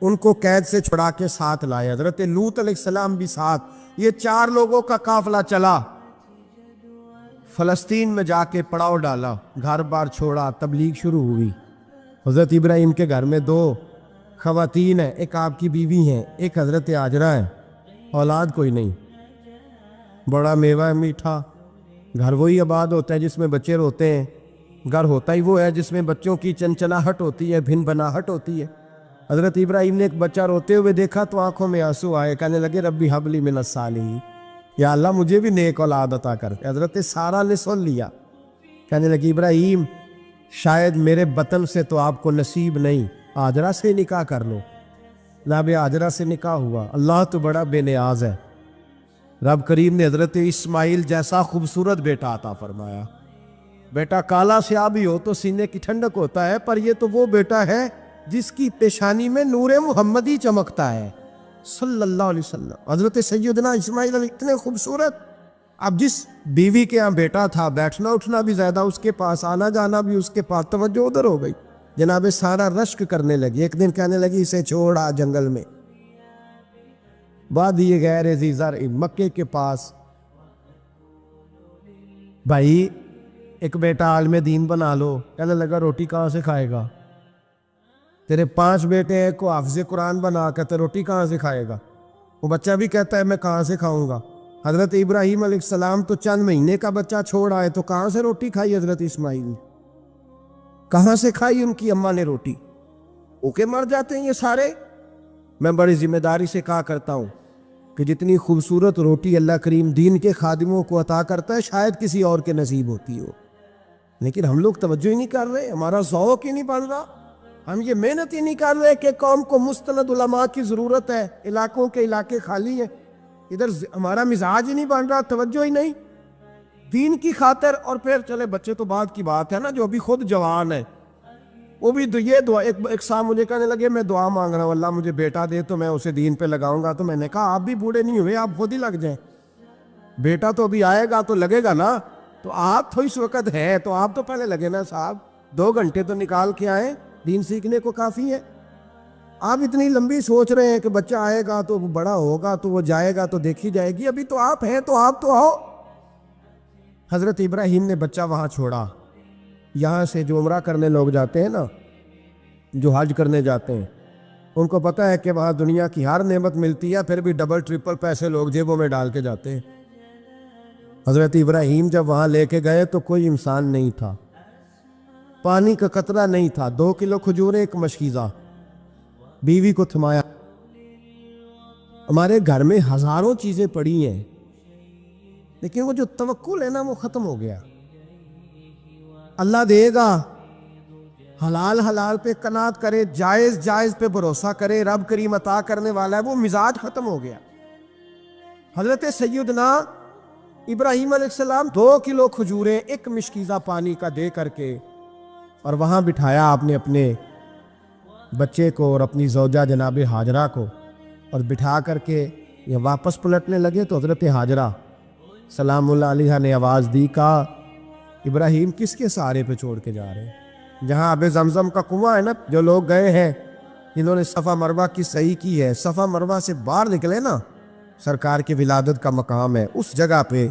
ان کو قید سے چھڑا کے ساتھ لائے۔ حضرت لوط علیہ السلام بھی ساتھ، یہ 4 لوگوں کا قافلہ چلا، فلسطین میں جا کے پڑاؤ ڈالا، گھر بار چھوڑا، تبلیغ شروع ہوئی۔ حضرت ابراہیم کے گھر میں 2 خواتین ہیں، ایک آپ کی بیوی ہیں، ایک حضرت ہاجرہ ہیں، اولاد کوئی نہیں، بڑا میوہ ہے میٹھا، گھر وہی آباد ہوتا ہے جس میں بچے روتے ہیں، گھر ہوتا ہی وہ ہے جس میں بچوں کی چنچناہٹ ہوتی ہے، بھن بناہٹ ہوتی ہے۔ حضرت ابراہیم نے ایک بچہ روتے ہوئے دیکھا تو آنکھوں میں آنسو آئے، کہنے لگے ربی حب لی من الصالحین، یا اللہ مجھے بھی نیک اولاد عطا کر۔ حضرت سارہ نے سن لیا، کہنے لگی ابراہیم شاید میرے بطن سے تو آپ کو نصیب نہیں، ہاجرہ سے نکاح کر لو۔ جناب ہاجرہ سے نکاح ہوا، اللہ تو بڑا بے نیاز ہے، رب کریم نے حضرت اسماعیل جیسا خوبصورت بیٹا عطا فرمایا۔ بیٹا کالا سیاہ بھی ہو تو سینے کی ٹھنڈک ہوتا ہے، پر یہ تو وہ بیٹا ہے جس کی پیشانی میں نور محمدی چمکتا ہے، صلی اللہ علیہ وسلم. حضرت سیدنا اسماعیل اتنے خوبصورت. اب جس بیوی کے یہاں بیٹا تھا بیٹھنا اٹھنا بھی زیادہ اس کے پاس, آنا جانا بھی اس کے پاس, توجہ ادھر ہو گئی. جناب سارا رشک کرنے لگی. ایک دن کہنے لگی اسے چھوڑ آ جنگل میں, وادی غیر ذی زرع مکے کے پاس. بھائی ایک بیٹا عالم دین بنا لو. کہنے لگا روٹی کہاں سے کھائے گا؟ تیرے 5 بیٹے ہیں کو حافظ قرآن بنا کے تو روٹی کہاں سے کھائے گا؟ وہ بچہ بھی کہتا ہے میں کہاں سے کھاؤں گا. حضرت ابراہیم علیہ السلام تو چند مہینے کا بچہ چھوڑ آئے تو کہاں سے روٹی کھائی حضرت اسماعیل نے؟ کہاں سے کھائی ان کی اماں نے روٹی؟ اوکے مر جاتے ہیں یہ سارے. میں بڑی ذمہ داری سے کہا کرتا ہوں کہ جتنی خوبصورت روٹی اللہ کریم دین کے خادموں کو عطا کرتا ہے شاید کسی اور کے نصیب ہوتی ہو, لیکن ہم لوگ توجہ ہی نہیں کر رہے. ہمارا ذوق ہی نہیں بڑھ رہا. ہم یہ محنت ہی نہیں کر رہے کہ قوم کو مستند علماء کی ضرورت ہے. علاقوں کے علاقے خالی ہیں, ادھر ہمارا مزاج ہی نہیں بن رہا, توجہ ہی نہیں دین کی خاطر. اور پھر چلے بچے تو بعد کی بات ہے نا, جو ابھی خود جوان ہے وہ بھی یہ دعا. ایک صاحب مجھے کہنے لگے میں دعا مانگ رہا ہوں اللہ مجھے بیٹا دے تو میں اسے دین پہ لگاؤں گا. تو میں نے کہا آپ بھی بوڑھے نہیں ہوئے, آپ خود ہی لگ جائیں. بیٹا تو ابھی آئے گا تو لگے گا نا, تو آپ تو اس وقت ہے تو آپ تو پہلے لگے نا صاحب. 2 گھنٹے تو نکال کے آئیں, دین سیکھنے کو کافی ہے. آپ اتنی لمبی سوچ رہے ہیں کہ بچہ آئے گا تو وہ بڑا ہوگا تو وہ جائے گا تو دیکھی جائے گی. ابھی تو آپ ہیں تو آپ تو آؤ. حضرت ابراہیم نے بچہ وہاں چھوڑا. یہاں سے جو عمرہ کرنے لوگ جاتے ہیں نا, جو حج کرنے جاتے ہیں, ان کو پتہ ہے کہ وہاں دنیا کی ہر نعمت ملتی ہے, پھر بھی ڈبل ٹرپل پیسے لوگ جیبوں میں ڈال کے جاتے ہیں. حضرت ابراہیم جب وہاں لے کے گئے تو کوئی انسان نہیں تھا, پانی کا قطرہ نہیں تھا, 2 کلو کھجوریں, ایک مشکیزہ. بیوی کو تھمایا. ہمارے گھر میں ہزاروں چیزیں پڑی ہیں لیکن وہ جو توکل ہے نا وہ ختم ہو گیا. اللہ دے گا, حلال حلال پہ قناعت کرے, جائز جائز پہ بھروسہ کرے, رب کریم عطا کرنے والا ہے, وہ مزاج ختم ہو گیا. حضرت سیدنا ابراہیم علیہ السلام 2 کلو کھجوریں, ایک مشکیزہ پانی کا دے کر کے, اور وہاں بٹھایا آپ نے اپنے بچے کو اور اپنی زوجہ جناب ہاجرہ کو, اور بٹھا کر کے یہ واپس پلٹنے لگے تو حضرت ہاجرہ سلام اللہ علیہ نے آواز دی, کہا ابراہیم کس کے سہارے پہ چھوڑ کے جا رہے ہیں؟ جہاں آب زمزم کا کنواں ہے نا, جو لوگ گئے ہیں جنہوں نے صفا مروہ کی صحیح کی ہے, صفا مروہ سے باہر نکلے نا, سرکار کی ولادت کا مقام ہے, اس جگہ پہ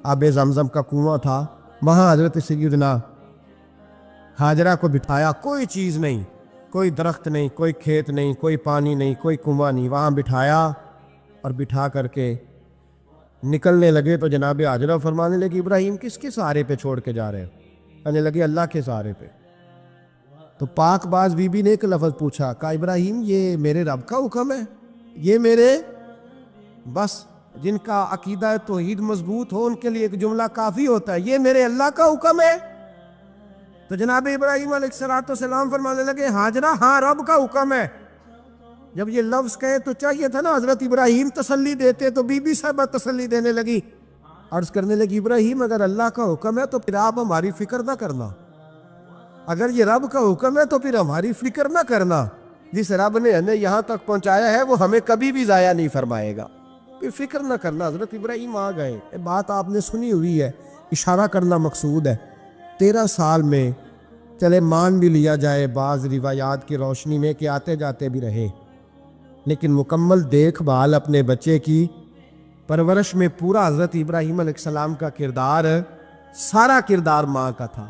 آب زمزم کا کنواں تھا. وہاں حضرت سیدنا ہاجرہ کو بٹھایا. کوئی چیز نہیں, کوئی درخت نہیں, کوئی کھیت نہیں, کوئی پانی نہیں, کوئی کنواں نہیں, وہاں بٹھایا اور بٹھا کر کے نکلنے لگے تو جناب ہاجرہ فرمانے لگی ابراہیم کس کے سہارے پہ چھوڑ کے جا رہے ہیں؟ کہنے لگے اللہ کے سہارے پہ. تو پاک باز بی بی نے ایک لفظ پوچھا, کہا ابراہیم یہ میرے رب کا حکم ہے؟ یہ میرے, بس جن کا عقیدہ توحید مضبوط ہو ان کے لیے ایک جملہ کافی ہوتا ہے, یہ میرے اللہ کا حکم ہے. تو جناب ابراہیم علیہ السلام فرمانے لگے ہاجرہ ہاں رب کا حکم ہے. جب یہ لفظ کہے تو چاہیے تھا نا حضرت ابراہیم تسلی دیتے, تو بی بی صاحبہ تسلی دینے لگی, عرض کرنے لگی ابراہیم اگر اللہ کا حکم ہے تو پھر آپ ہماری فکر نہ کرنا. اگر یہ رب کا حکم ہے تو پھر ہماری فکر نہ کرنا. جس رب نے ہمیں یہاں تک پہنچایا ہے وہ ہمیں کبھی بھی ضائع نہیں فرمائے گا, پھر فکر نہ کرنا. حضرت ابراہیم آ گئے. یہ بات آپ نے سنی ہوئی ہے, اشارہ کرنا مقصود ہے. 13 سال میں چلے مان بھی لیا جائے بعض روایات کی روشنی میں کہ آتے جاتے بھی رہے, لیکن مکمل دیکھ بھال اپنے بچے کی پرورش میں پورا حضرت ابراہیم علیہ السلام کا کردار, سارا کردار ماں کا تھا.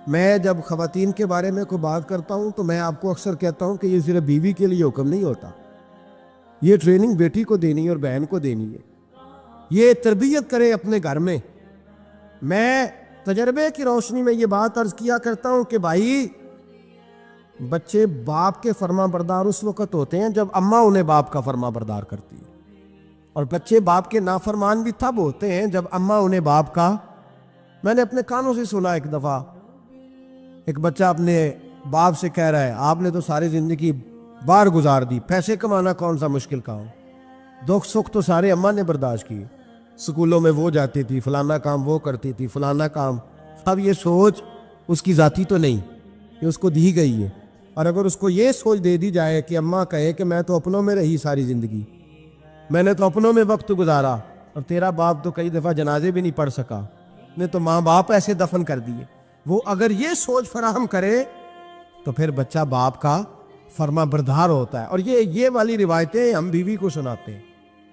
میں جب خواتین کے بارے میں کوئی بات کرتا ہوں تو میں آپ کو اکثر کہتا ہوں کہ یہ صرف بیوی کے لیے حکم نہیں ہوتا, یہ ٹریننگ بیٹی کو دینی ہے اور بہن کو دینی ہے. یہ تربیت کرے اپنے گھر میں. میں تجربے کی روشنی میں یہ بات عرض کیا کرتا ہوں کہ بھائی بچے باپ کے فرما بردار اس وقت ہوتے ہیں جب اماں انہیں باپ کا فرما بردار کرتی ہے, اور بچے باپ کے نافرمان بھی تب ہوتے ہیں جب اماں انہیں باپ کا. میں نے اپنے کانوں سے سنا ایک دفعہ ایک بچہ اپنے باپ سے کہہ رہا ہے آپ نے تو ساری زندگی باہر گزار دی, پیسے کمانا کون سا مشکل کام, دکھ سکھ تو سارے اماں نے برداشت کیے, سکولوں میں وہ جاتی تھی, فلانا کام وہ کرتی تھی, فلانا کام. اب یہ سوچ اس کی ذاتی تو نہیں, یہ اس کو دی گئی ہے. اور اگر اس کو یہ سوچ دے دی جائے کہ اماں کہے کہ میں تو اپنوں میں رہی ساری زندگی, میں نے تو اپنوں میں وقت گزارا، اور تیرا باپ تو کئی دفعہ جنازے بھی نہیں پڑھ سکا، نے تو ماں باپ ایسے دفن کر دیے۔ وہ اگر یہ سوچ فراہم کرے تو پھر بچہ باپ کا فرما بردار ہوتا ہے۔ اور یہ والی روایتیں ہم بیوی کو سناتے ہیں،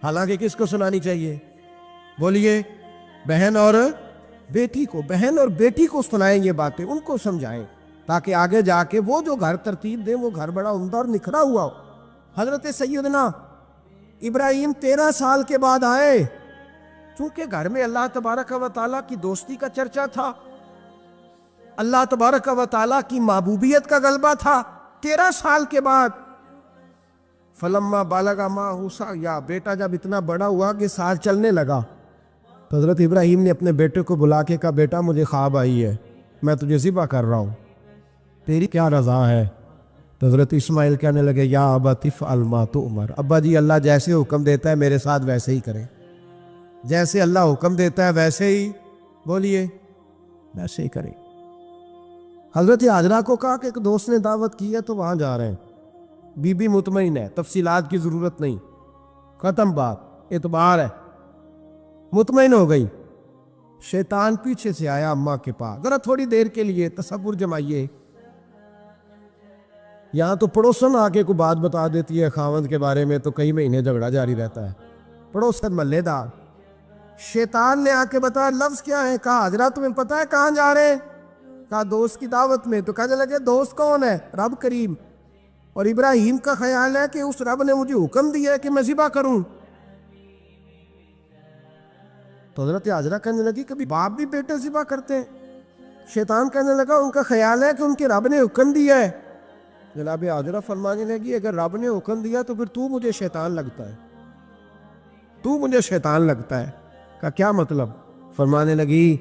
حالانکہ کس کو سنانی چاہیے؟ بولیے، بہن اور بیٹی کو۔ بہن اور بیٹی کو سنائیں یہ باتیں، ان کو سمجھائیں، تاکہ آگے جا کے وہ جو گھر ترتیب دیں وہ گھر بڑا عمدہ اور نکھرا ہوا ہو۔ حضرت سیدنا ابراہیم 13 سال کے بعد آئے، چونکہ گھر میں اللہ تبارک و تعالیٰ کی دوستی کا چرچا تھا، اللہ تبارک و تعالیٰ کی محبوبیت کا غلبہ تھا۔ 13 سال کے بعد فلما بالغ معہ السعی، بیٹا جب اتنا بڑا ہوا کہ ساتھ چلنے لگا، تو حضرت ابراہیم نے اپنے بیٹے کو بلا کے کہا، بیٹا مجھے خواب آئی ہے، میں تجھے ذبح کر رہا ہوں، تیری کیا رضا ہے؟ تو حضرت اسماعیل کہنے لگے، یا ابت افعل ما تؤمر، ابا جی اللہ جیسے حکم دیتا ہے میرے ساتھ ویسے ہی کریں، جیسے اللہ حکم دیتا ہے ویسے ہی، بولیے، ویسے ہی کریں۔ حضرت حاجرہ کو کہا کہ ایک دوست نے دعوت کی ہے تو وہاں جا رہے ہیں، بی بی مطمئن ہے، تفصیلات کی ضرورت نہیں، ختم بات، اعتبار ہے، مطمئن ہو گئی۔ شیطان پیچھے سے آیا اماں کے پاس، ذرا تھوڑی دیر کے لیے تصور جمائیے، یہاں تو پڑوسن آ کے کوئی بات بتا دیتی ہے خاوند کے بارے میں تو کئی مہینے جھگڑا جاری رہتا ہے، پڑوسن محلے دار۔ شیطان نے آ کے بتایا لفظ کیا ہے؟ کہا حاجرہ تمہیں پتہ ہے کہاں جا رہے ہیں؟ کہا دوست کی دعوت میں۔ تو کہنے لگے دوست کون ہے؟ رب کریم، اور ابراہیم کا خیال ہے کہ اس رب نے مجھے حکم دیا ہے کہ میں ذبح کروں۔ تو حضرت حاجرہ کہنے لگی کبھی باپ بھی بیٹے ذبح کرتے ہیں؟ شیطان کہنے لگا ان کا خیال ہے کہ ان کے رب نے حکم دیا ہے۔ جناب حاجرہ فرمانے لگی اگر رب نے حکم دیا تو پھر تو مجھے شیطان لگتا ہے، تو مجھے شیطان لگتا ہے۔ کہا کیا مطلب؟ فرمانے لگی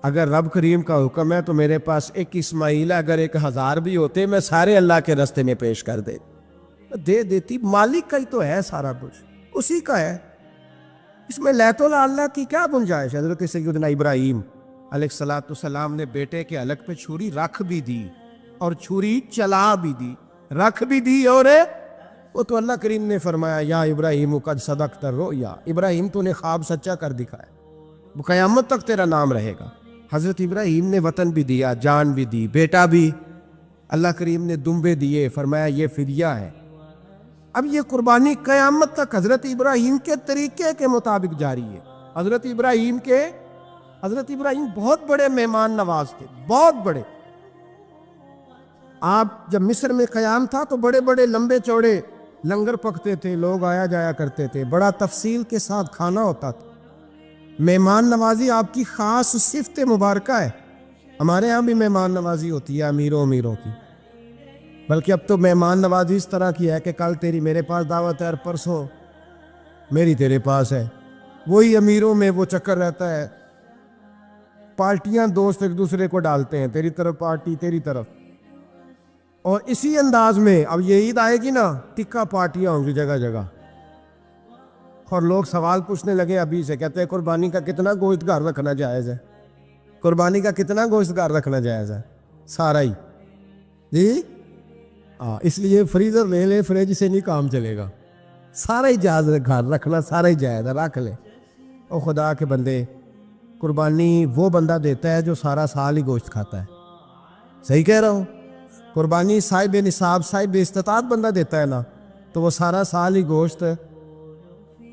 اگر رب کریم کا حکم ہے تو میرے پاس ایک اسماعیل ہے، اگر 1000 بھی ہوتے میں سارے اللہ کے راستے میں پیش کر دے دیتی، مالک کا ہی تو ہے سارا کچھ، اسی کا ہے، اس میں لیت اللہ کی کیا گنجائش؟ حضرت سیدنا ابراہیم علیہ السلام نے بیٹے کے حلق پہ چھری رکھ بھی دی اور چھری چلا بھی دی، رکھ بھی دی، اور وہ تو اللہ کریم نے فرمایا یا ابراہیم قد صدقت الرؤیا، ابراہیم تو نے خواب سچا کر دکھایا، وہ قیامت تک تیرا نام رہے گا۔ حضرت ابراہیم نے وطن بھی دیا، جان بھی دی، بیٹا بھی، اللہ کریم نے دمبے دیے، فرمایا یہ فدیہ ہے۔ اب یہ قربانی قیامت تک حضرت ابراہیم کے طریقے کے مطابق جاری ہے۔ حضرت ابراہیم بہت بڑے مہمان نواز تھے، بہت بڑے۔ آپ جب مصر میں قیام تھا تو بڑے بڑے لمبے چوڑے لنگر پکتے تھے، لوگ آیا جایا کرتے تھے، بڑا تفصیل کے ساتھ کھانا ہوتا تھا۔ مہمان نوازی آپ کی خاص صفت مبارکہ ہے، ہمارے ہاں بھی مہمان نوازی ہوتی ہے امیروں کی، بلکہ اب تو مہمان نوازی اس طرح کی ہے کہ کل تیری میرے پاس دعوت ہے اور پرسوں میری تیرے پاس ہے، وہی امیروں میں وہ چکر رہتا ہے، پارٹیاں دوست ایک دوسرے کو ڈالتے ہیں، تیری طرف پارٹی تیری طرف، اور اسی انداز میں اب یہ عید آئے گی نا، ٹکا پارٹیاں ہوں گی جگہ جگہ، اور لوگ سوال پوچھنے لگے ابھی سے، کہتے ہیں قربانی کا کتنا گوشت گھر رکھنا جائز ہے؟ قربانی کا کتنا گوشت گھر رکھنا جائز ہے؟ سارا ہی جی، اس لیے فریزر لے لے، فریج سے نہیں کام چلے گا، سارا ہی جائز گھر رکھنا، سارا ہی جائز ہے، رکھ لے۔ او خدا کے بندے، قربانی وہ بندہ دیتا ہے جو سارا سال ہی گوشت کھاتا ہے، صحیح کہہ رہا ہوں؟ قربانی صاحب نصاب، صاحب استطاعت بندہ دیتا ہے نا، تو وہ سارا سال ہی گوشت،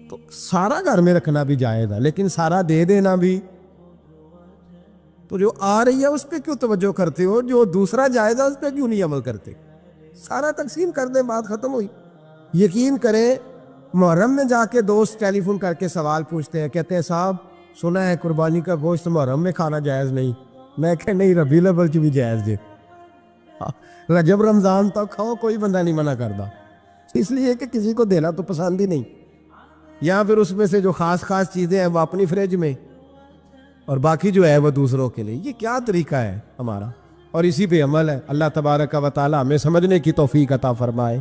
تو سارا گھر میں رکھنا بھی جائز ہے، لیکن سارا دے دینا بھی، تو جو آ رہی ہے اس پہ کیوں توجہ کرتے ہو؟ جو دوسرا جائز ہے اس پہ کیوں نہیں عمل کرتے؟ سارا تقسیم کر دیں، بات ختم ہوئی۔ یقین کریں محرم میں جا کے دوست ٹیلی فون کر کے سوال پوچھتے ہیں، کہتے ہیں صاحب سنا ہے قربانی کا گوشت محرم میں کھانا جائز نہیں، میں کہ نہیں، ربیع الاول چ بھی جائز دے، رجب رمضان تک کھاؤ، کوئی بندہ نہیں منع کرتا، اس لیے کہ کسی کو دینا تو پسند ہی نہیں، یا پھر اس میں سے جو خاص چیزیں ہیں وہ اپنی فریج میں، اور باقی جو ہے وہ دوسروں کے لیے۔ یہ کیا طریقہ ہے ہمارا؟ اور اسی پہ عمل ہے۔ اللہ تبارک و تعالی ہمیں سمجھنے کی توفیق عطا فرمائے۔